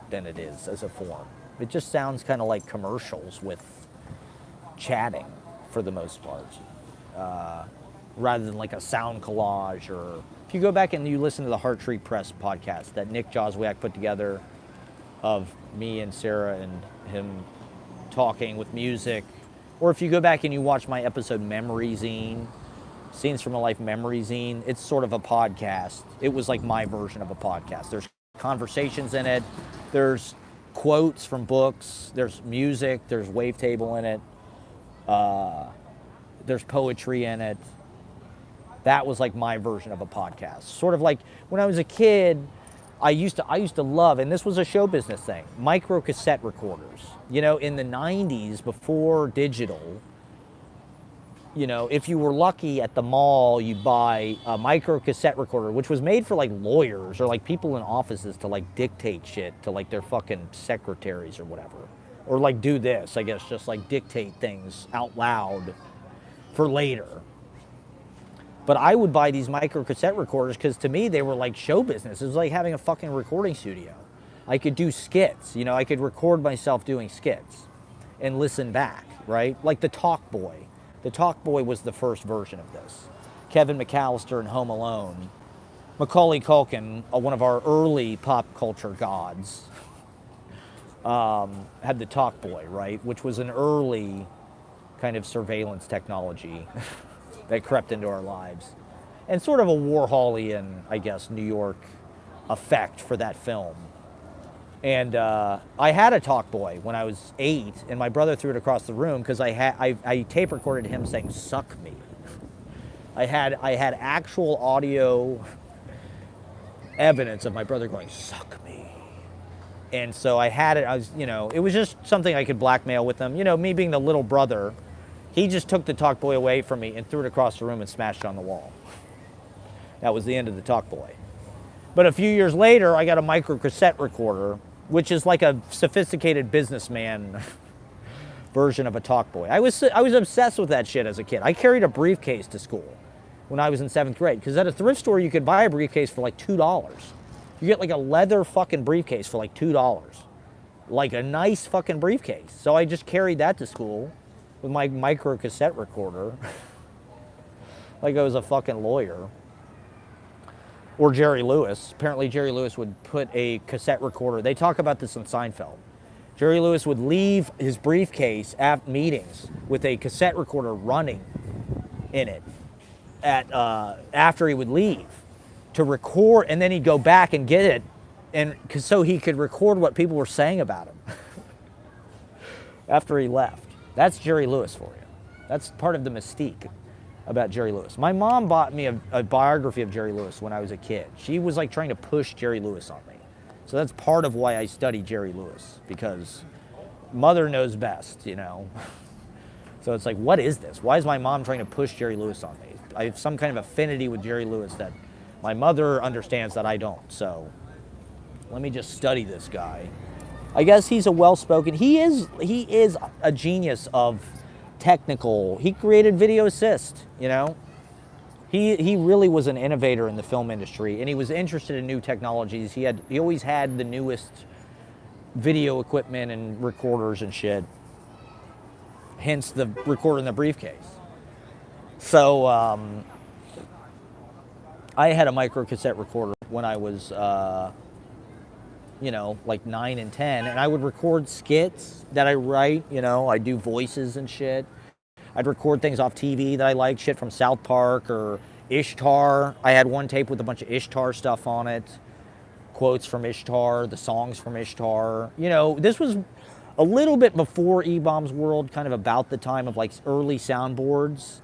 than it is as a form. It just sounds kind of like commercials with chatting for the most part, rather than like a sound collage. Or if you go back and you listen to the Heart Tree Press podcast that Nick Joswiak put together of me and Sarah and him talking with music, or if you go back and you watch my episode Memory Zine, Scenes from a Life Memory Zine, it's sort of a podcast. It was like my version of a podcast. There's conversations in it. There's quotes from books. There's music. There's wavetable in it. There's poetry in it. That was like my version of a podcast. Sort of like when I was a kid, I used to love, and this was a show business thing, micro cassette recorders. You know, in the 90s, before digital, you know, if you were lucky at the mall, you'd buy a micro cassette recorder, which was made for like lawyers or like people in offices to like dictate shit to like their fucking secretaries or whatever. Or like do this, I guess, just like dictate things out loud for later. But I would buy these micro cassette recorders because to me they were like show business. It was like having a fucking recording studio. I could do skits, you know, I could record myself doing skits and listen back, right? Like the Talk Boy. The Talk Boy was the first version of this. Kevin McAllister in Home Alone. Macaulay Culkin, one of our early pop culture gods, had the Talk Boy, right? Which was an early kind of surveillance technology that crept into our lives. And sort of a Warholian, I guess, New York effect for that film. And I had a Talk Boy when I was 8, and my brother threw it across the room because I tape recorded him saying "suck me." I had actual audio evidence of my brother going "suck me," and so I had it. I was, you know, it was just something I could blackmail with him. You know, me being the little brother, he just took the Talk Boy away from me and threw it across the room and smashed it on the wall. That was the end of the Talk Boy. But a few years later, I got a micro cassette recorder, which is like a sophisticated businessman version of a Talk Boy. I was obsessed with that shit as a kid. I carried a briefcase to school when I was in 7th grade, because at a thrift store you could buy a briefcase for like $2. You get like a leather fucking briefcase for like $2. Like a nice fucking briefcase. So I just carried that to school with my micro cassette recorder like I was a fucking lawyer. Or Jerry Lewis. Apparently Jerry Lewis would put a cassette recorder. They talk about this in Seinfeld. Jerry Lewis would leave his briefcase at meetings with a cassette recorder running in it after he would leave to record, and then he'd go back and get it, and so he could record what people were saying about him after he left. That's Jerry Lewis for you. That's part of the mystique about Jerry Lewis. My mom bought me a biography of Jerry Lewis when I was a kid. She was like trying to push Jerry Lewis on me. So that's part of why I study Jerry Lewis, because mother knows best, you know. So it's like, what is this? Why is my mom trying to push Jerry Lewis on me? I have some kind of affinity with Jerry Lewis that my mother understands that I don't. So let me just study this guy. I guess he's a well-spoken, he is a genius of technical. He created video assist, you know. He really was an innovator in the film industry, and he was interested in new technologies. He always had the newest video equipment and recorders and shit. Hence the recorder in the briefcase. So I had a micro cassette recorder when I was you know, like 9 and 10, and I would record skits that I write, you know, I do voices and shit. I'd record things off TV that I like, shit from South Park or Ishtar. I had one tape with a bunch of Ishtar stuff on it, quotes from Ishtar, the songs from Ishtar. You know, this was a little bit before E-Bombs World, kind of about the time of like early soundboards.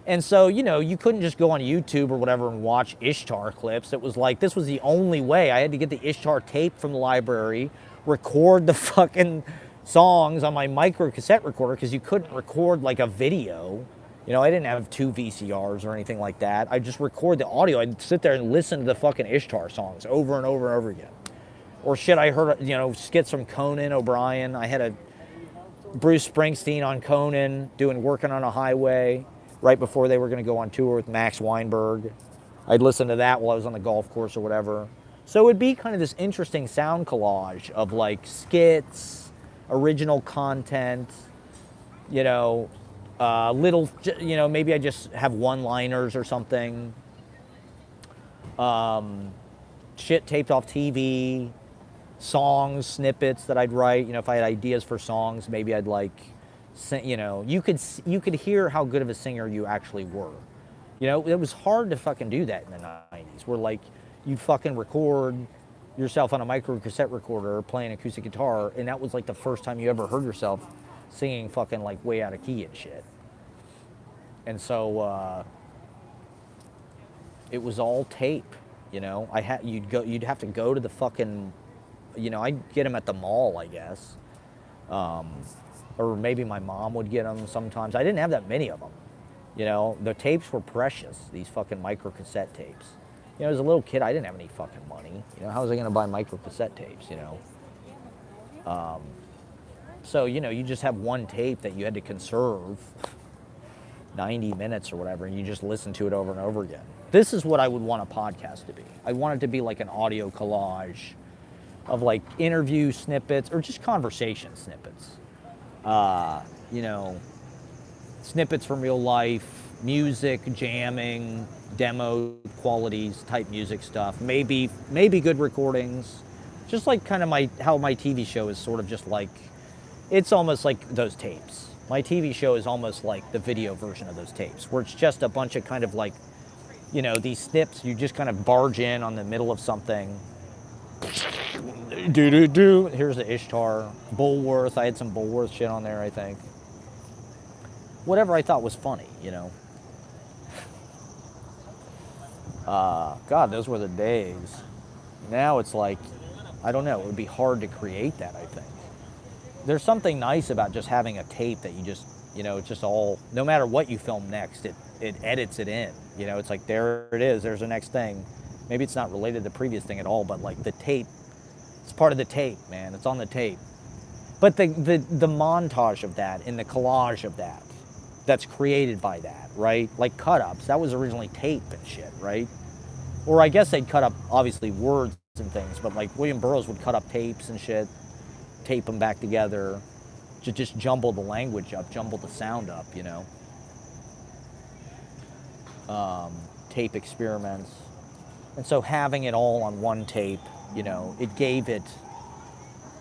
And so, you know, you couldn't just go on YouTube or whatever and watch Ishtar clips. It was like, this was the only way. I had to get the Ishtar tape from the library, record the fucking songs on my micro cassette recorder, because you couldn't record like a video. You know, I didn't have 2 VCRs or anything like that. I'd just record the audio. I'd sit there and listen to the fucking Ishtar songs over and over and over again. Or shit, I heard, you know, skits from Conan O'Brien. I had a Bruce Springsteen on Conan doing Working on a Highway right before they were going to go on tour with Max Weinberg. I'd listen to that while I was on the golf course or whatever. So it would be kind of this interesting sound collage of like skits, original content, you know, little, you know, maybe I just have one-liners or something. Shit taped off TV, songs, snippets that I'd write. You know, if I had ideas for songs, maybe I'd like, you know, you could hear how good of a singer you actually were. You know, it was hard to fucking do that in the 90s, where like you fucking record yourself on a micro cassette recorder playing acoustic guitar, and that was like the first time you ever heard yourself singing fucking like way out of key and shit. And so it was all tape, you know. You'd have to go to the fucking, you know, I'd get them at the mall, I guess, or maybe my mom would get them sometimes. I didn't have that many of them, you know. The tapes were precious, these fucking micro cassette tapes. You know, as a little kid, I didn't have any fucking money. You know, how was I going to buy micro cassette tapes, you know? So, you know, you just have one tape that you had to conserve 90 minutes or whatever, and you just listen to it over and over again. This is what I would want a podcast to be. I want it to be like an audio collage of like interview snippets or just conversation snippets. You know, snippets from real life, music, jamming, demo qualities type music stuff. Maybe good recordings. Just like kind of how my TV show is sort of just like, it's almost like those tapes. My TV show is almost like the video version of those tapes, where it's just a bunch of kind of like, you know, these snips, you just kind of barge in on the middle of something. Do. Here's the Ishtar. Bulworth. I had some Bulworth shit on there, I think. Whatever I thought was funny, you know. God, those were the days. Now it's like, I don't know, it would be hard to create that, I think. There's something nice about just having a tape that you just, you know, it's just all, no matter what you film next, it edits it in. You know, it's like, there it is, there's the next thing. Maybe it's not related to the previous thing at all, but like the tape, it's part of the tape, man. It's on the tape. But the montage of that and the collage of that, that's created by that, right? Like cut-ups, that was originally tape and shit, right? Or I guess they'd cut up, obviously, words and things, but like William Burroughs would cut up tapes and shit, tape them back together, to just jumble the language up, jumble the sound up, you know? Tape experiments. And so having it all on one tape, you know, it gave it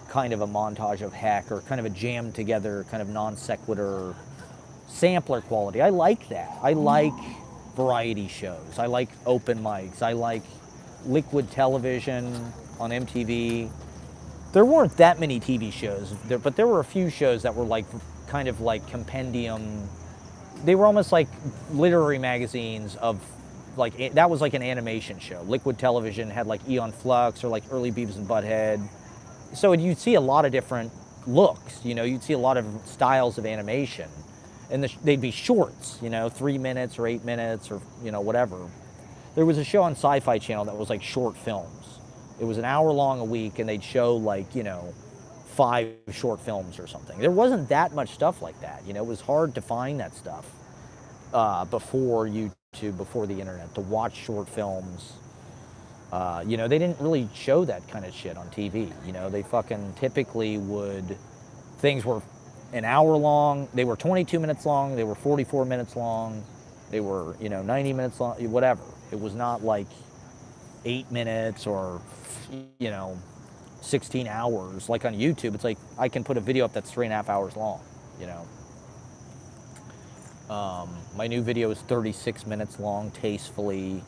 kind of a montage of heck, or kind of a jammed together, kind of non sequitur sampler quality. I like that. I like variety shows. I like open mics. I like liquid television on MTV. There weren't that many TV shows, but there were a few shows that were like kind of like compendium. They were almost like literary magazines of like, that was like an animation show. Liquid television had like Eon Flux or like early Beavis and Butthead. So you'd see a lot of different looks, you know, you'd see a lot of styles of animation. And they'd be shorts, you know, 3 minutes or 8 minutes or, you know, whatever. There was a show on Sci-Fi Channel that was like short films. It was an hour long a week, and they'd show like, you know, 5 short films or something. There wasn't that much stuff like that, you know. It was hard to find that stuff before YouTube, before the internet, to watch short films. You know, they didn't really show that kind of shit on TV. You know, they fucking typically would, things were an hour long, they were 22 minutes long, they were 44 minutes long, they were, you know, 90 minutes long, whatever. It was not like 8 minutes or, you know, 16 hours like on YouTube. It's like I can put a video up that's 3.5 hours long, you know. My new video is 36 minutes long, tastefully.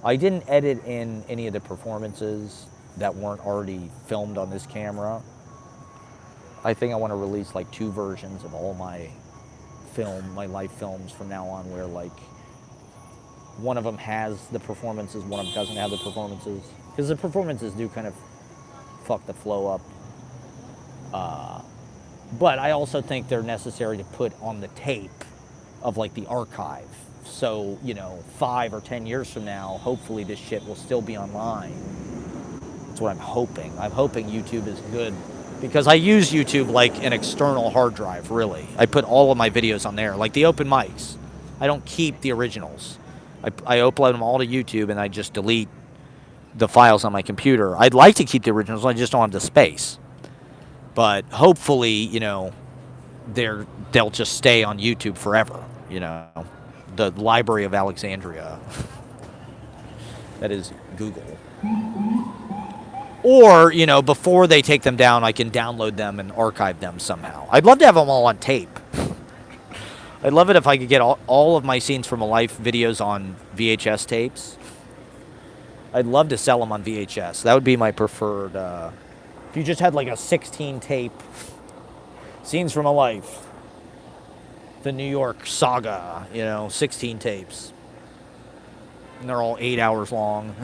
I didn't edit in any of the performances that weren't already filmed on this camera. I think I want to release like 2 versions of all my live films from now on, where like one of them has the performances, one of them doesn't have the performances. Because the performances do kind of fuck the flow up. But I also think they're necessary to put on the tape of like the archive. So, you know, 5 or 10 years from now, hopefully this shit will still be online. That's what I'm hoping. I'm hoping YouTube is good, because I use YouTube like an external hard drive, really. I put all of my videos on there, like the open mics. I don't keep the originals. I upload them all to YouTube, and I just delete the files on my computer. I'd like to keep the originals, I just don't have the space. But hopefully, you know, they'll just stay on YouTube forever, you know. The Library of Alexandria. That is Google. Or, you know, before they take them down, I can download them and archive them somehow. I'd love to have them all on tape. I'd love it if I could get all of my scenes from a life videos on VHS tapes. I'd love to sell them on VHS. That would be my preferred. If you just had like a 16 tape, scenes from a life, the New York saga, 16 tapes. And they're all 8 hours long.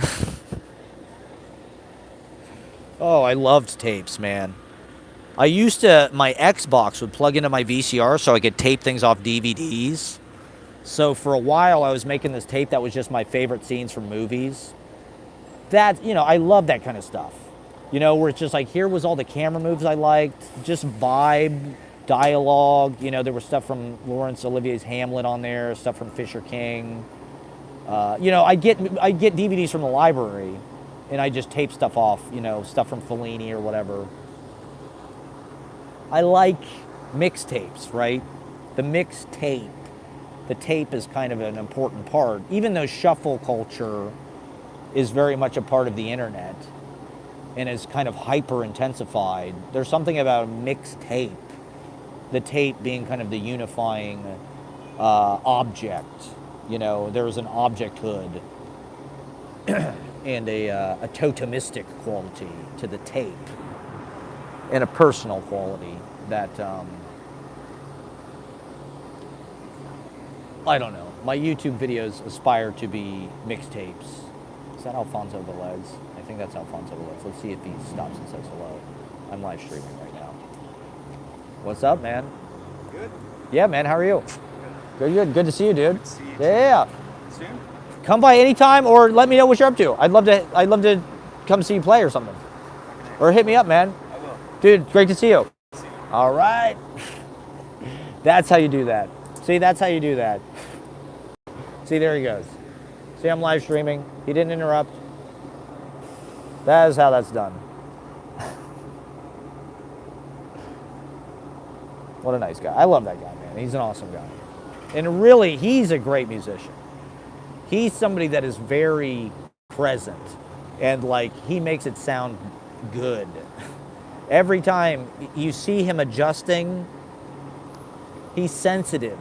Oh, I loved tapes, man. My Xbox would plug into my VCR so I could tape things off DVDs. So for a while I was making this tape that was just my favorite scenes from movies. I love that kind of stuff. Where it's just like, here was all the camera moves I liked, just vibe, dialogue. There was stuff from Laurence Olivier's Hamlet on there, stuff from Fisher King. I get DVDs from the library, and I just tape stuff off, stuff from Fellini or whatever. I like mixtapes, right? The mixtape. The tape is kind of an important part. Even though shuffle culture is very much a part of the internet and is kind of hyper intensified, there's something about a mixtape. The tape being kind of the unifying object. There's an objecthood and a totemistic quality to the tape, and a personal quality that, I don't know. My YouTube videos aspire to be mixtapes. Is that Alfonso Velez? I think that's Alfonso Velez. Let's see if he stops and says hello. I'm live streaming right now. What's up, man? Good. Yeah, man. How are you? Good. Good to see you, dude. Good to see you. Yeah. Soon? Come by anytime, or let me know what you're up to. I'd love to come see you play or something. Or hit me up, man. I will. Dude, great to see you. See you. All right. That's how you do that. See, that's how you do that. See, there he goes. See, I'm live streaming. He didn't interrupt. That is how that's done. What a nice guy. I love that guy, man. He's an awesome guy. And really, he's a great musician. He's somebody that is very present. And, he makes it sound good. Every time you see him adjusting, he's sensitive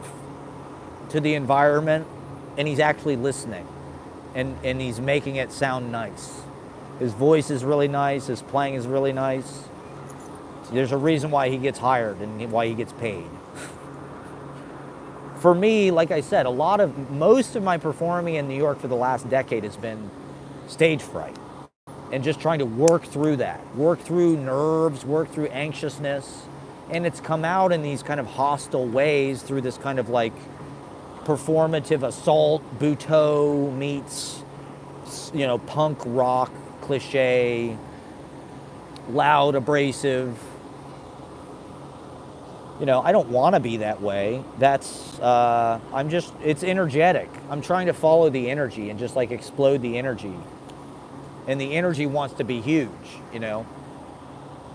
to the environment, and he's actually listening. And he's making it sound nice. His voice is really nice. His playing is really nice. There's a reason why he gets hired and why he gets paid. For me, like I said, most of my performing in New York for the last decade has been stage fright. And just trying to work through that. Work through nerves, work through anxiousness. And it's come out in these kind of hostile ways through this kind of performative assault. Butoh meets, punk rock cliche, loud, abrasive. I don't want to be that way. It's energetic. I'm trying to follow the energy and just explode the energy. And the energy wants to be huge,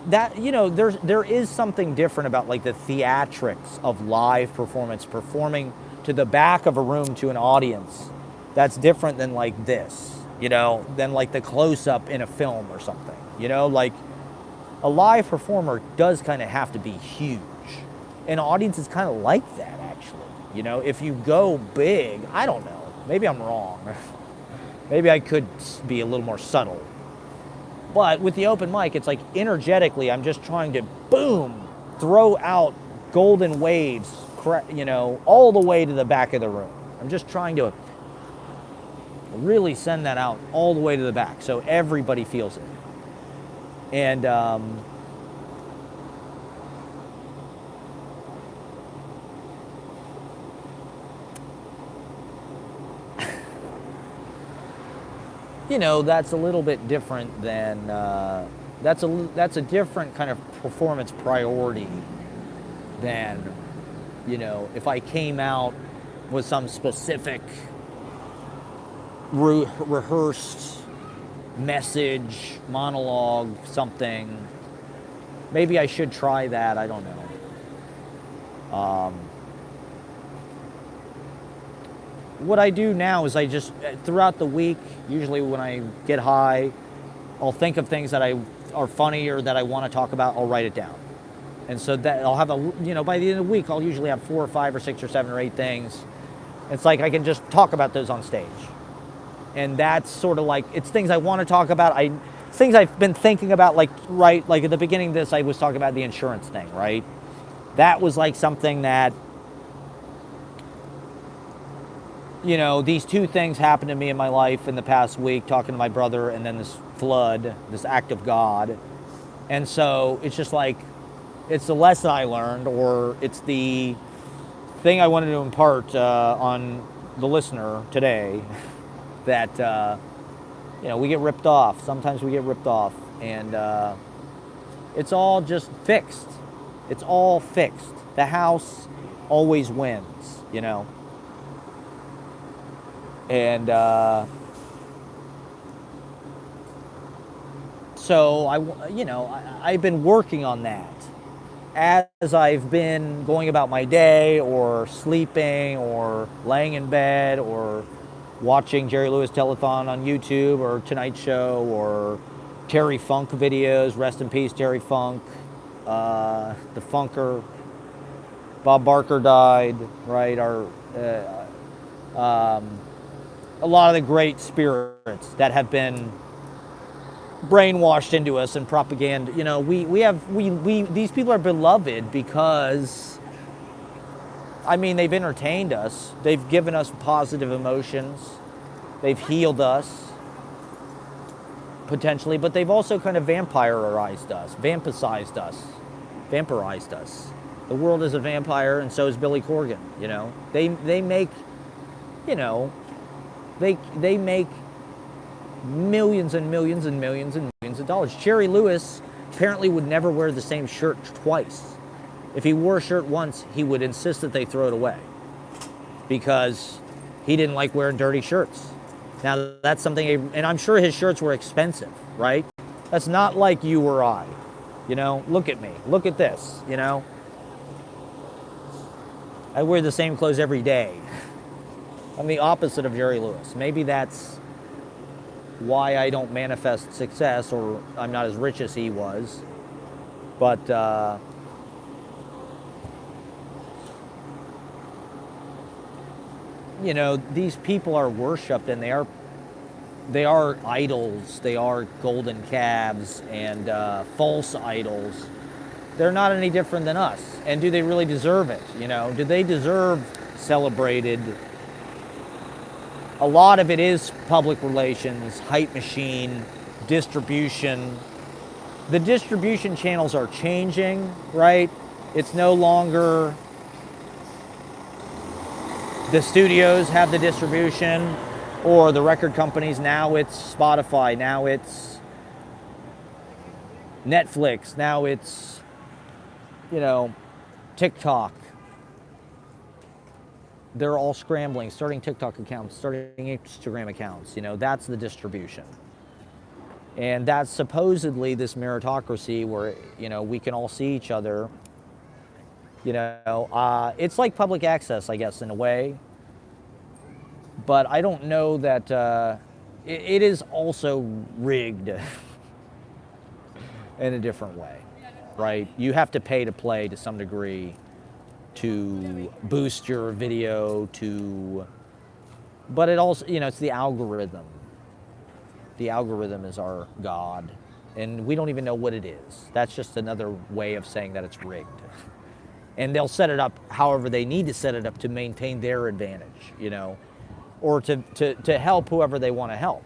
there is something different about the theatrics of live performance, performing to the back of a room to an audience. That's different than this, than the close-up in a film or something, a live performer does kind of have to be huge. And audiences kind of like that, actually. If you go big, I don't know, maybe I'm wrong. Maybe I could be a little more subtle. But with the open mic, it's energetically, I'm just trying to, boom, throw out golden waves, all the way to the back of the room. I'm just trying to really send that out all the way to the back so everybody feels it. And that's a little bit different than that's a different kind of performance priority than if I came out with some specific rehearsed message, monologue, something. Maybe I should try that. I don't know. What I do now is I just, throughout the week, usually when I get high, I'll think of things that are funny or that I want to talk about, I'll write it down. And so that I'll have by the end of the week, I'll usually have 4 or 5 or 6 or 7 or 8 things. It's I can just talk about those on stage. And that's sort of like, it's things I want to talk about. Things I've been thinking about, like, right, like at the beginning of this, I was talking about the insurance thing, right? That was like something that, you know, these two things happened to me in my life in the past week, talking to my brother, and then this flood, this act of God. And so it's just like, it's the lesson I learned, or it's the thing I wanted to impart on the listener today, that, you know, we get ripped off. Sometimes we get ripped off. And it's all just fixed. It's all fixed. The house always wins, you know. And so I've been working on that as I've been going about my day, or sleeping, or laying in bed, or watching Jerry Lewis Telethon on YouTube, or Tonight Show, or Terry Funk videos. Rest in peace, Terry Funk. The Funker. Bob Barker died, right? A lot of the great spirits that have been brainwashed into us and propaganda. You know, we these people are beloved because, I mean, they've entertained us. They've given us positive emotions. They've healed us, potentially, but they've also kind of vampirized us, vampirized us. The world is a vampire, and so is Billy Corgan, you know. They make, you know, they make millions and millions and millions and millions of dollars. Jerry Lewis apparently would never wear the same shirt twice. If he wore a shirt once, he would insist that they throw it away because he didn't like wearing dirty shirts. Now, that's something, and I'm sure his shirts were expensive, right? That's not like you or I. You know, look at me. Look at this, you know. I wear the same clothes every day. I'm the opposite of Jerry Lewis. Maybe that's why I don't manifest success, or I'm not as rich as he was. But you know, these people are worshipped, and they are idols. They are golden calves and false idols. They're not any different than us. And do they really deserve it? You know, do they deserve celebrated? A lot of it is public relations, hype machine, distribution. The distribution channels are changing, right? It's no longer the studios have the distribution, or the record companies. Now it's Spotify, now it's Netflix, now it's, you know, TikTok. They're all scrambling, starting TikTok accounts, starting Instagram accounts. You know, that's the distribution. And that's supposedly this meritocracy where, you know, we can all see each other. You know, it's like public access, I guess, in a way. But I don't know that it is also rigged in a different way, right? You have to pay to play to some degree to boost your video, but it also, you know, it's the algorithm. The algorithm is our God, and we don't even know what it is. That's just another way of saying that it's rigged. And they'll set it up however they need to set it up to maintain their advantage, you know, or to help whoever they want to help,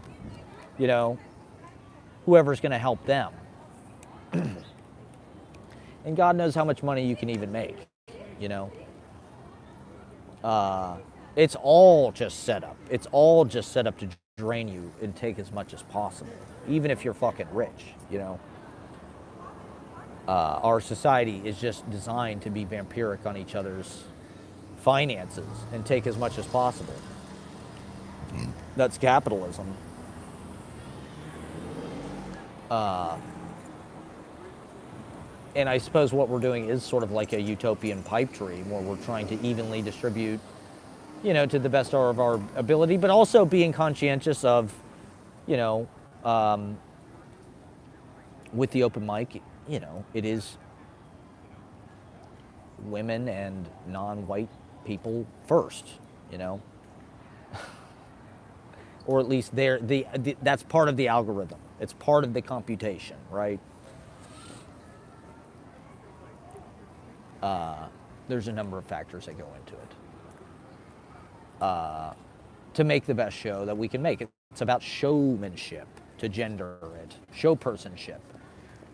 you know, whoever's going to help them. And God knows how much money you can even make, you know. It's all just set up. It's all just set up to drain you and take as much as possible, even if you're fucking rich, you know. Our society is just designed to be vampiric on each other's finances and take as much as possible. That's capitalism. And I suppose what we're doing is sort of like a utopian pipe dream, where we're trying to evenly distribute, you know, to the best of our ability, but also being conscientious of, you know, with the open mic, you know, it is women and non-white people first, you know. or at least that's part of the algorithm. It's part of the computation, right? There's a number of factors that go into it to make the best show that we can make. It's about showmanship, to gender it, showpersonship.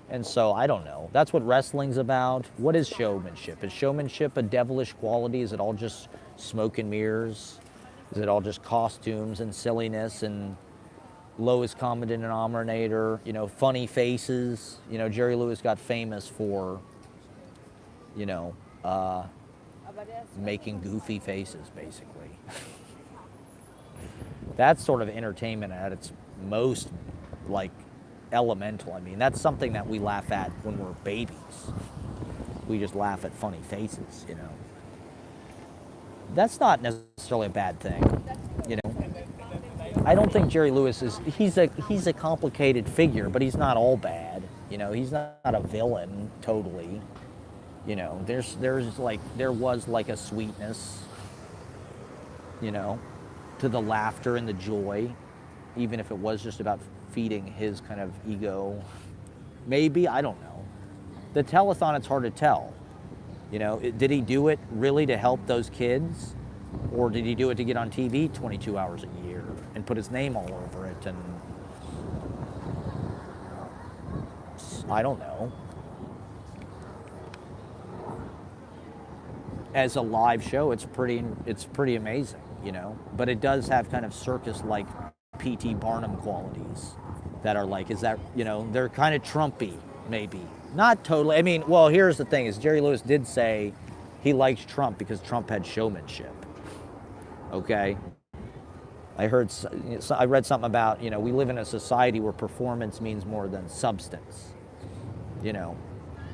And so I don't know. That's what wrestling's about. What is showmanship? Is showmanship a devilish quality? Is it all just smoke and mirrors? Is it all just costumes and silliness and lowest common denominator, funny faces? Jerry Lewis got famous for, making goofy faces, basically. That's sort of entertainment at its most, elemental. I mean, that's something that we laugh at when we're babies. We just laugh at funny faces, That's not necessarily a bad thing, I don't think Jerry Lewis he's a complicated figure, but he's not all bad. He's not a villain totally. There was a sweetness, to the laughter and the joy, even if it was just about feeding his kind of ego. Maybe, I don't know. The telethon, it's hard to tell. Did he do it really to help those kids? Or did he do it to get on TV 22 hours a year and put his name all over it? And I don't know. As a live show, it's pretty amazing, But it does have kind of circus-like P.T. Barnum qualities that are they're kind of Trumpy, maybe. Not totally. I mean, well, here's the thing: is Jerry Lewis did say he likes Trump because Trump had showmanship. Okay. I read something about we live in a society where performance means more than substance.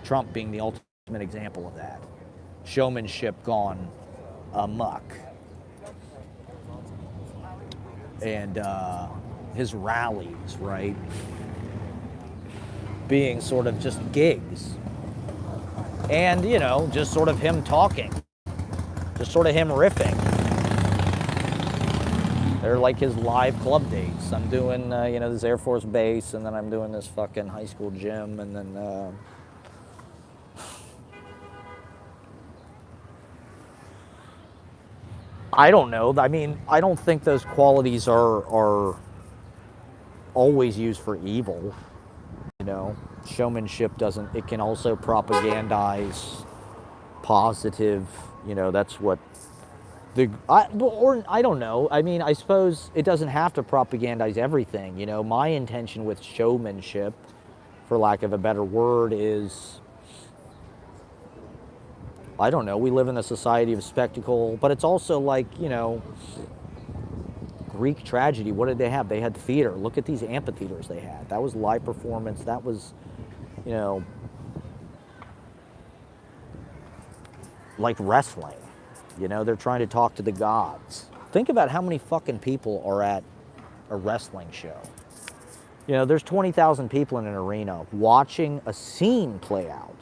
Trump being the ultimate example of that. Showmanship gone amok. And his rallies, right? Being sort of just gigs. And, just sort of him talking. Just sort of him riffing. They're like his live club dates. I'm doing, this Air Force base, and then I'm doing this fucking high school gym, and then... I don't know. I mean, I don't think those qualities are always used for evil. Showmanship doesn't. It can also propagandize positive. That's what I don't know. I mean, I suppose it doesn't have to propagandize everything. My intention with showmanship, for lack of a better word, is, I don't know, we live in a society of spectacle, but it's also Greek tragedy. What did they have? They had theater. Look at these amphitheaters they had. That was live performance. That was, like wrestling. They're trying to talk to the gods. Think about how many fucking people are at a wrestling show. There's 20,000 people in an arena watching a scene play out.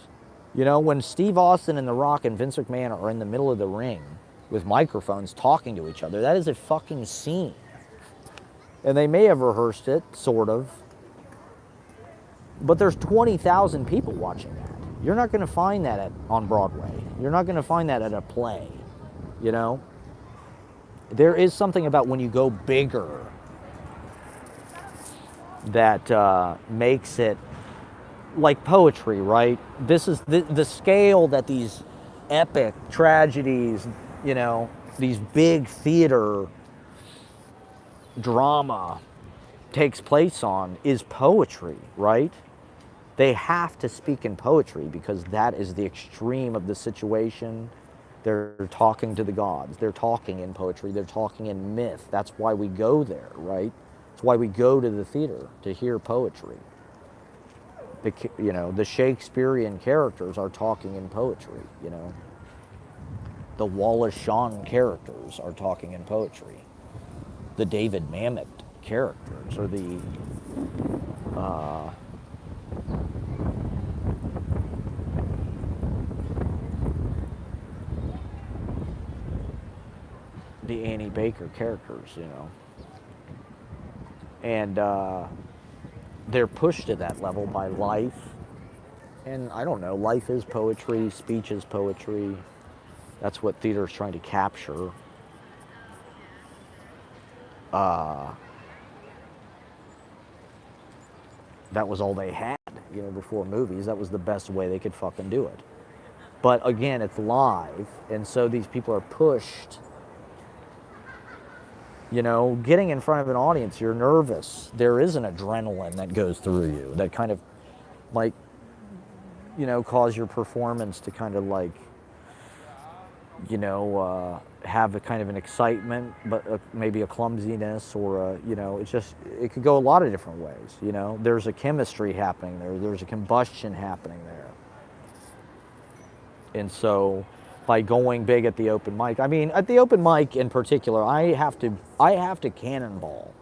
When Steve Austin and The Rock and Vince McMahon are in the middle of the ring with microphones talking to each other, that is a fucking scene. And they may have rehearsed it, sort of. But there's 20,000 people watching that. You're not going to find that on Broadway. You're not going to find that at a play, There is something about when you go bigger that makes it like poetry, right? This is the scale that these epic tragedies, these big theater drama takes place on is poetry, right? They have to speak in poetry because that is the extreme of the situation. They're talking to the gods. They're talking in poetry. They're talking in myth. That's why we go there, right? That's why we go to the theater, to hear poetry. The Shakespearean characters are talking in poetry, The Wallace Shawn characters are talking in poetry. The David Mamet characters, or the Annie Baker characters, And they're pushed to that level by life. And I don't know, life is poetry, speech is poetry. That's what theater is trying to capture. That was all they had, before movies. That was the best way they could fucking do it. But again, it's live, and so these people are pushed. Getting in front of an audience, you're nervous. There is an adrenaline that goes through you that kind of might, cause your performance to kind of like, have a kind of an excitement, but maybe a clumsiness or it could go a lot of different ways. There's a chemistry happening there. There's a combustion happening there. And so by going big at the open mic, at the open mic in particular, I have to cannonball.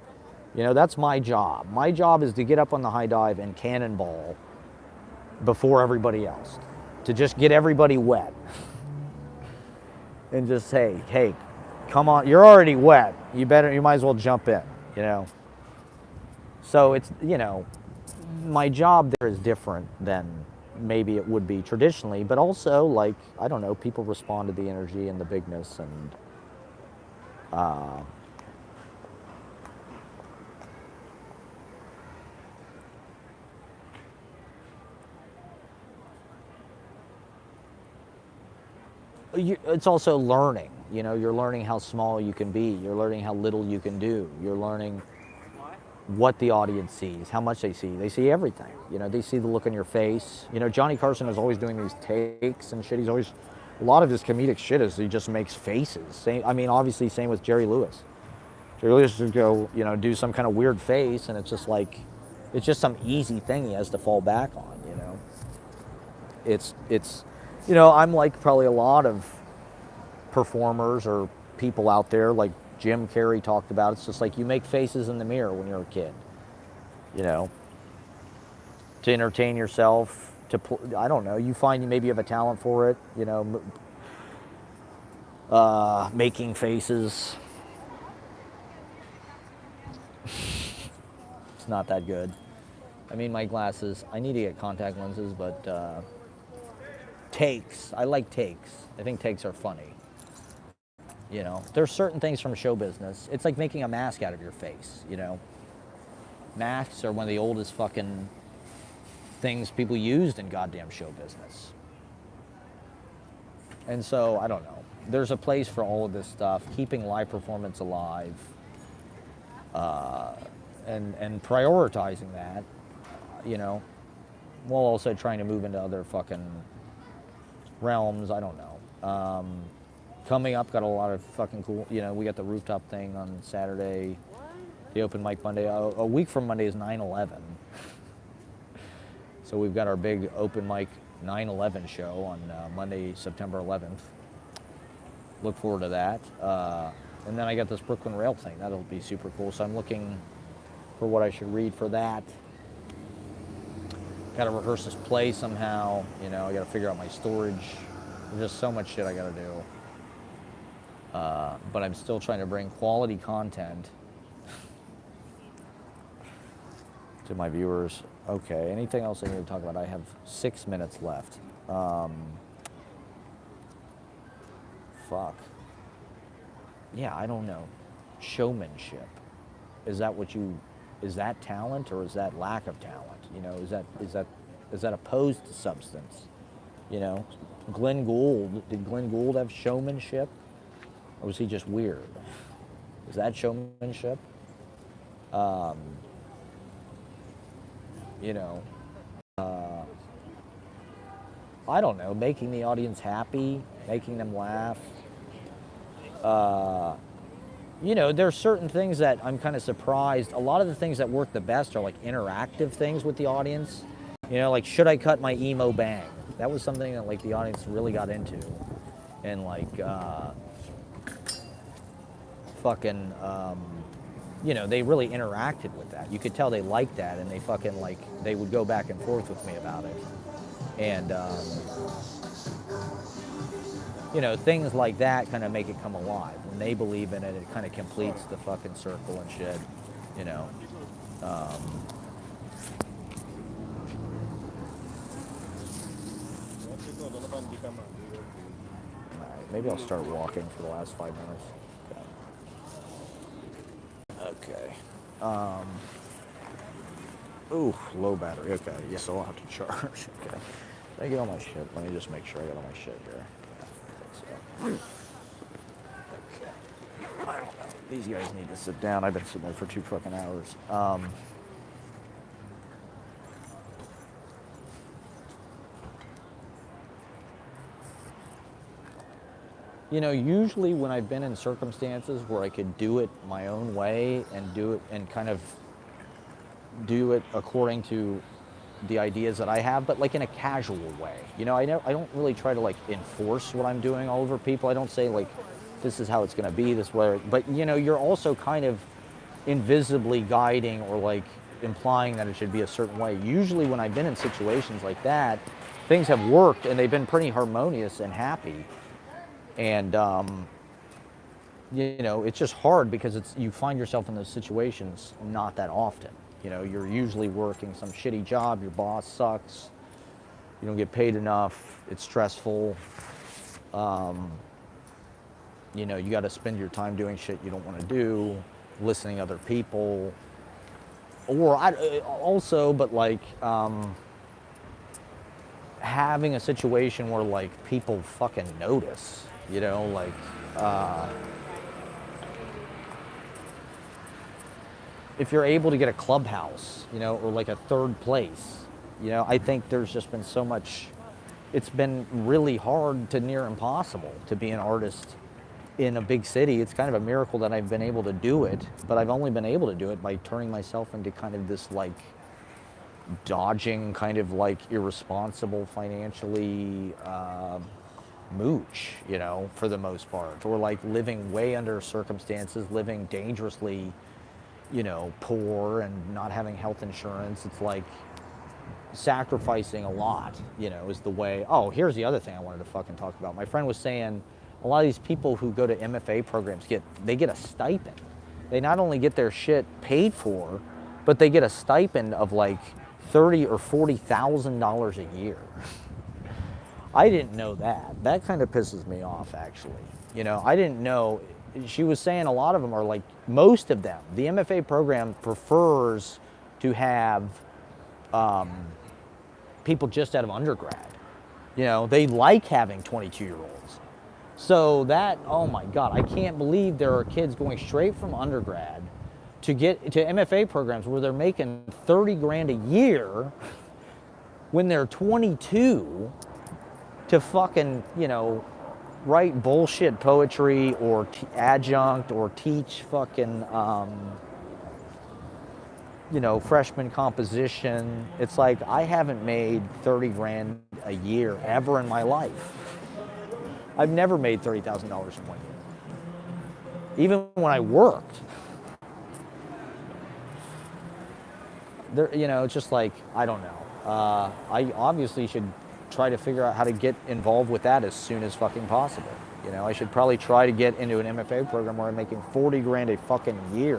That's my job. My job is to get up on the high dive and cannonball before everybody else, to just get everybody wet. And just say, hey, come on, you're already wet. You might as well jump in, So it's, my job there is different than maybe it would be traditionally, but also, like, I don't know, people respond to the energy and the bigness, and it's also learning. You're learning how small you can be. You're learning how little you can do. You're learning what the audience sees, how much they see. They see everything. They see the look on your face. Johnny Carson is always doing these takes and shit. A lot of his comedic shit is he just makes faces. Obviously, same with Jerry Lewis. Jerry Lewis would go, do some kind of weird face, and it's just like, it's just some easy thing he has to fall back on. It's. I'm like probably a lot of performers or people out there, like Jim Carrey talked about. It's just like you make faces in the mirror when you're a kid, to entertain yourself, I don't know, you find maybe you have a talent for it, making faces. It's not that good. My glasses, I need to get contact lenses, but takes. I like takes. I think takes are funny. There's certain things from show business. It's like making a mask out of your face, Masks are one of the oldest fucking things people used in goddamn show business. And so, I don't know. There's a place for all of this stuff, keeping live performance alive, and prioritizing that, while also trying to move into other fucking realms. I don't know. Coming up, got a lot of fucking cool, we got the rooftop thing on Saturday, the open mic Monday. A week from Monday is 9/11. So we've got our big open mic 9/11 show on Monday, September 11th. Look forward to that. And then I got this Brooklyn Rail thing. That'll be super cool. So I'm looking for what I should read for that. Got to rehearse this play somehow. I got to figure out my storage. There's just so much shit I got to do. But I'm still trying to bring quality content to my viewers. Okay, anything else I need to talk about? I have 6 minutes left. Fuck. Yeah, I don't know. Showmanship. Is that talent, or is that lack of talent? Is that opposed to substance? Glenn Gould, did Glenn Gould have showmanship? Or was he just weird? Is that showmanship? I don't know, making the audience happy, making them laugh. There's certain things that I'm kind of surprised. A lot of the things that work the best are like interactive things with the audience. Like, should I cut my emo bang? That was something that like the audience really got into. And like, they really interacted with that. You could tell they liked that, and they fucking like, they would go back and forth with me about it. And, things like that kind of make it come alive. When they believe in it, it kind of completes the fucking circle and shit, All right, maybe I'll start walking for the last 5 minutes. Okay. Ooh, low battery. Okay, yeah, so I'll have to charge. Okay. Did I get all my shit? Let me just make sure I got all my shit here. Yeah, I think so. Okay. I don't know. These guys need to sit down. I've been sitting there for 2 fucking hours. You know, usually when I've been in circumstances where I could do it my own way and do it and kind of do it according to the ideas that I have, but like in a casual way. You know, I don't really try to like enforce what I'm doing all over people. I don't say like, this is how it's going to be this way. But you know, you're also kind of invisibly guiding or like implying that it should be a certain way. Usually when I've been in situations like that, things have worked and they've been pretty harmonious and happy. And you know, it's just hard because you find yourself in those situations not that often. You know, you're usually working some shitty job, your boss sucks, you don't get paid enough, it's stressful. You know, you got to spend your time doing shit you don't want to do, listening to other people. Or also, but like having a situation where like people fucking notice, you know, like if you're able to get a clubhouse, you know, or like a third place, you know, I think there's just been so much, it's been really hard to near impossible to be an artist in a big city. It's kind of a miracle that I've been able to do it, but I've only been able to do it by turning myself into kind of this like dodging, kind of like irresponsible financially mooch, you know, for the most part, or like living way under circumstances, living dangerously, you know, poor and not having health insurance. It's like sacrificing a lot, you know, is the way. Oh, here's the other thing I wanted to fucking talk about. My friend was saying a lot of these people who go to MFA programs get a stipend. They not only get their shit paid for, but they get a stipend of like $30,000 or $40,000 a year. I didn't know that. That kind of pisses me off, actually. You know, I didn't know. She was saying a lot of them are like, most of them, the MFA program prefers to have people just out of undergrad. You know, they like having 22-year-olds. So that, oh my God, I can't believe there are kids going straight from undergrad to get to MFA programs where they're making 30 grand a year when they're 22 to fucking, you know, write bullshit poetry or adjunct or teach fucking, you know, freshman composition. It's like, I haven't made 30 grand a year ever in my life. I've never made $30,000 in 1 year. Even when I worked. There, you know, it's just like, I don't know. I obviously should try to figure out how to get involved with that as soon as fucking possible. You know, I should probably try to get into an MFA program where I'm making 40 grand a fucking year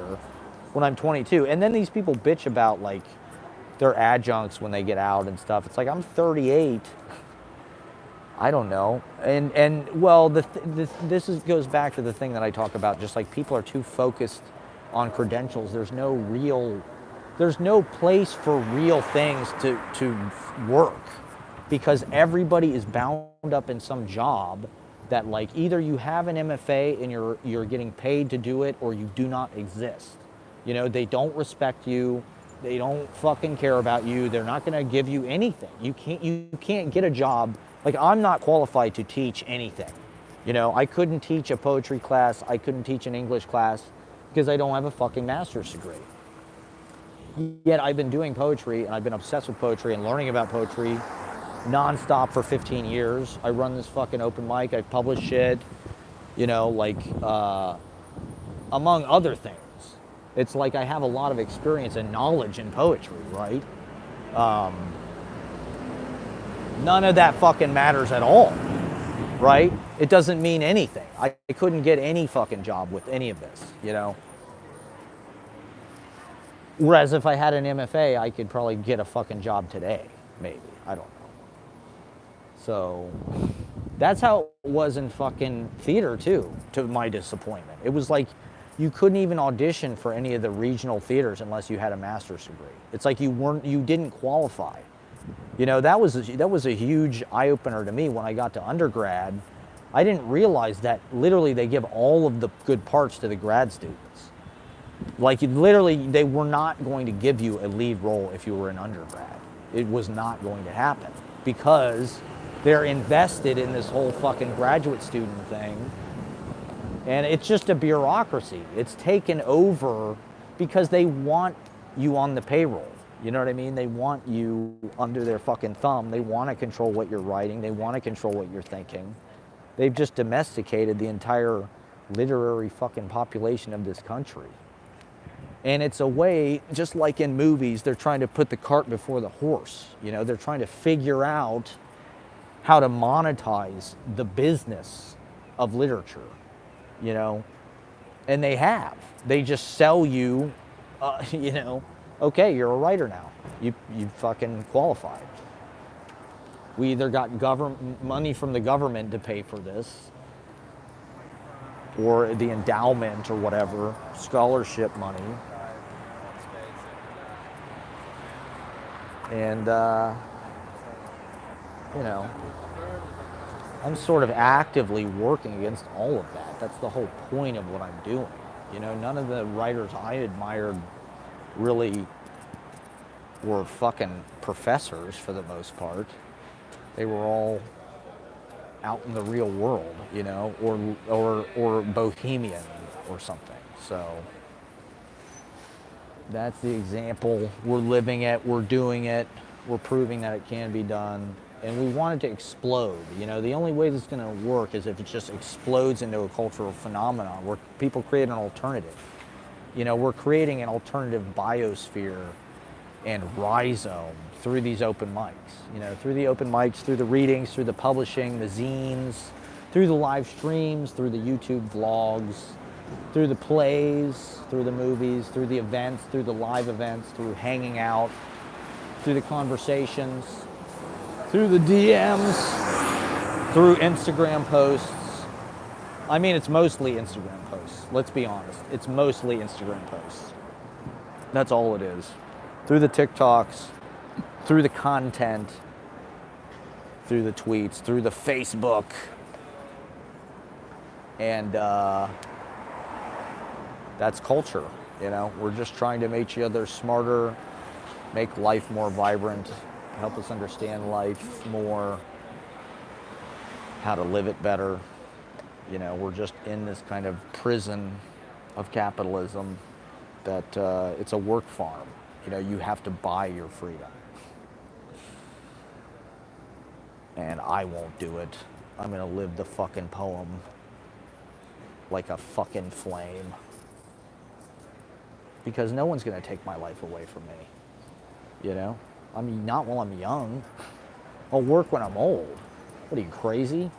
when I'm 22. And then these people bitch about like their adjuncts when they get out and stuff. It's like, I'm 38. I don't know. And well, this goes back to the thing that I talk about, just like people are too focused on credentials. There's no place for real things to work, because everybody is bound up in some job that like either you have an MFA and you're getting paid to do it, or you do not exist. You know, they don't respect you. They don't fucking care about you. They're not going to give you anything. You can't get a job. Like, I'm not qualified to teach anything. You know, I couldn't teach a poetry class. I couldn't teach an English class because I don't have a fucking master's degree. Yet I've been doing poetry, and I've been obsessed with poetry and learning about poetry nonstop for 15 years. I run this fucking open mic. I publish shit, you know, like, among other things. It's like I have a lot of experience and knowledge in poetry, right? None of that fucking matters at all, right? It doesn't mean anything. I couldn't get any fucking job with any of this, you know? Whereas if I had an MFA, I could probably get a fucking job today, maybe. I don't know. So that's how it was in fucking theater too, to my disappointment. It was like you couldn't even audition for any of the regional theaters unless you had a master's degree. It's like you didn't qualify. You know, that was a huge eye opener to me when I got to undergrad. I didn't realize that literally they give all of the good parts to the grad students. Like literally, they were not going to give you a lead role if you were an undergrad. It was not going to happen because they're invested in this whole fucking graduate student thing. And it's just a bureaucracy. It's taken over because they want you on the payroll. You know what I mean? They want you under their fucking thumb. They want to control what you're writing. They want to control what you're thinking. They've just domesticated the entire literary fucking population of this country. And it's a way, just like in movies, they're trying to put the cart before the horse. You know, they're trying to figure out how to monetize the business of literature, you know, and they have. They just sell you, you know, okay, you're a writer now. You fucking qualified. We either got money from the government to pay for this, or the endowment or whatever, scholarship money. And, you know, I'm sort of actively working against all of that. That's the whole point of what I'm doing. You know, none of the writers I admired really were fucking professors for the most part. They were all out in the real world, you know, or bohemian or something. So that's the example. We're living it, we're doing it, we're proving that it can be done, and we want it to explode. You know, the only way this is going to work is if it just explodes into a cultural phenomenon where people create an alternative. You know, we're creating an alternative biosphere and rhizome through these open mics. You know, through the open mics, through the readings, through the publishing, the zines, through the live streams, through the YouTube vlogs, through the plays, through the movies, through the events, through the live events, through hanging out, through the conversations, through the DMs, through Instagram posts. I mean, it's mostly Instagram posts. Let's be honest. It's mostly Instagram posts. That's all it is. Through the TikToks, through the content, through the tweets, through the Facebook. And that's culture, you know? We're just trying to make each other smarter, make life more vibrant, help us understand life more, how to live it better. You know, we're just in this kind of prison of capitalism that it's a work farm. You know, you have to buy your freedom. And I won't do it. I'm gonna live the fucking poem like a fucking flame. Because no one's gonna take my life away from me. You know? I mean, not while I'm young. I'll work when I'm old. What are you, crazy?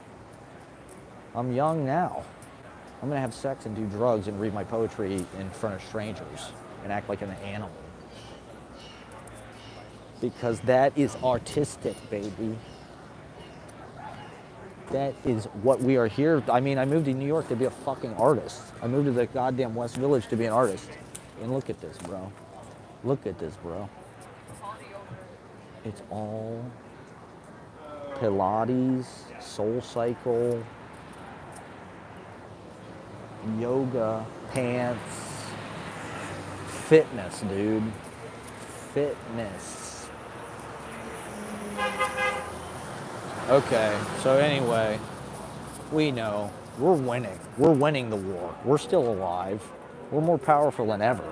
I'm young now. I'm gonna have sex and do drugs and read my poetry in front of strangers and act like an animal. Because that is artistic, baby. That is what we are here. I mean, I moved to New York to be a fucking artist. I moved to the goddamn West Village to be an artist. And look at this, bro. Look at this, bro. It's all Pilates, Soul Cycle, yoga, pants, fitness, dude. Fitness. Okay, so anyway, we know we're winning. We're winning the war. We're still alive. We're more powerful than ever.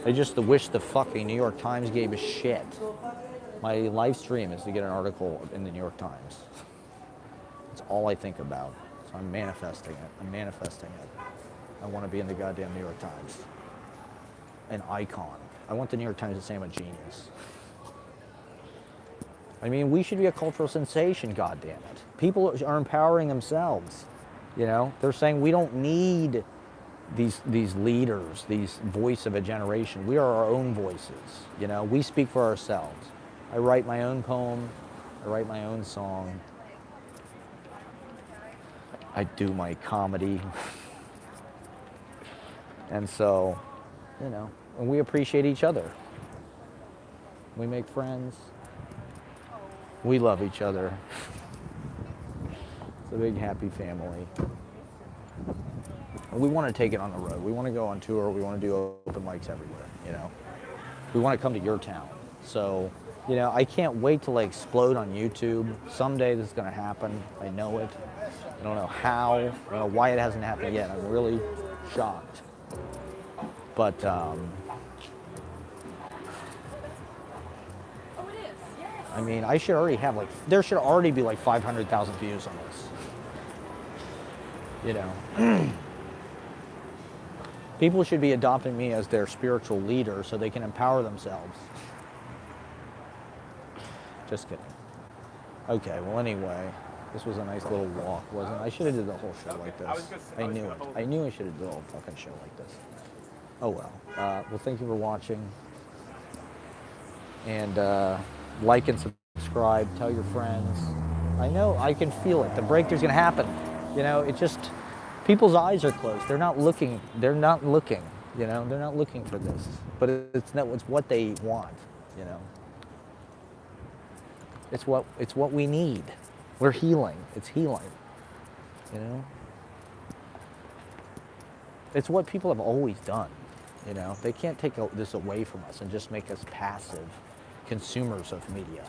I just wish the fucking New York Times gave a shit. My live stream is to get an article in the New York Times. That's all I think about. So I'm manifesting it. I'm manifesting it. I want to be in the goddamn New York Times. An icon. I want the New York Times to say I'm a genius. I mean, we should be a cultural sensation, goddammit. People are empowering themselves. You know, they're saying we don't need these leaders, these voice of a generation. We are our own voices. You know, we speak for ourselves. I write my own poem. I write my own song. I do my comedy. And so, you know, and we appreciate each other. We make friends. We love each other. It's a big happy family. And we want to take it on the road. We want to go on tour. We want to do open mics everywhere, you know. We want to come to your town. So, you know, I can't wait to like explode on YouTube. Someday this is going to happen. I know it. I don't know how. I don't know why it hasn't happened yet. I'm really shocked. But I mean, I should already have like, there should already be like 500,000 views on this. You know. People should be adopting me as their spiritual leader so they can empower themselves. Just kidding. Okay, well anyway, this was a nice little walk, wasn't it? I should have did the whole show like this. I knew it. I knew I should have did the whole fucking show like this. Oh well. Well, thank you for watching. And like and subscribe. Tell your friends. I know, I can feel it. The breakthrough's gonna happen. You know, it just, people's eyes are closed. They're not looking. They're not looking. You know, they're not looking for this. But it's what they want. You know. It's what we need. We're healing. It's healing. You know? It's what people have always done. You know? They can't take this away from us and just make us passive consumers of media.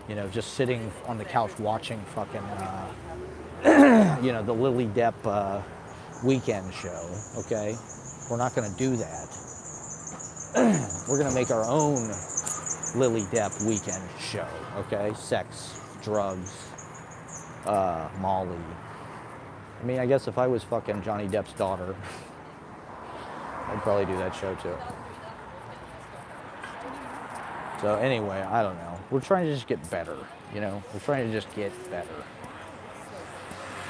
You know, just sitting on the couch watching fucking, you know, the Lily Depp weekend show, okay? We're not gonna do that. We're gonna make our own Lily Depp weekend show, okay? Sex, drugs, Molly. I mean, I guess if I was fucking Johnny Depp's daughter, I'd probably do that show too. So anyway, I don't know. We're trying to just get better, you know? We're trying to just get better.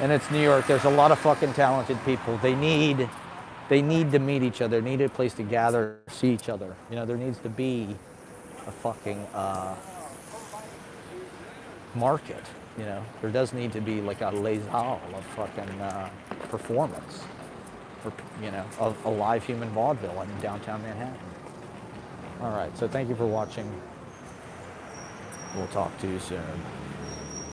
And it's New York. There's a lot of fucking talented people. They need to meet each other. They need a place to gather, see each other. You know, there needs to be a fucking market, you know. There does need to be like a les halles of fucking performance, or, you know, of a live human vaudeville in downtown Manhattan. All right, so thank you for watching. We'll talk to you soon.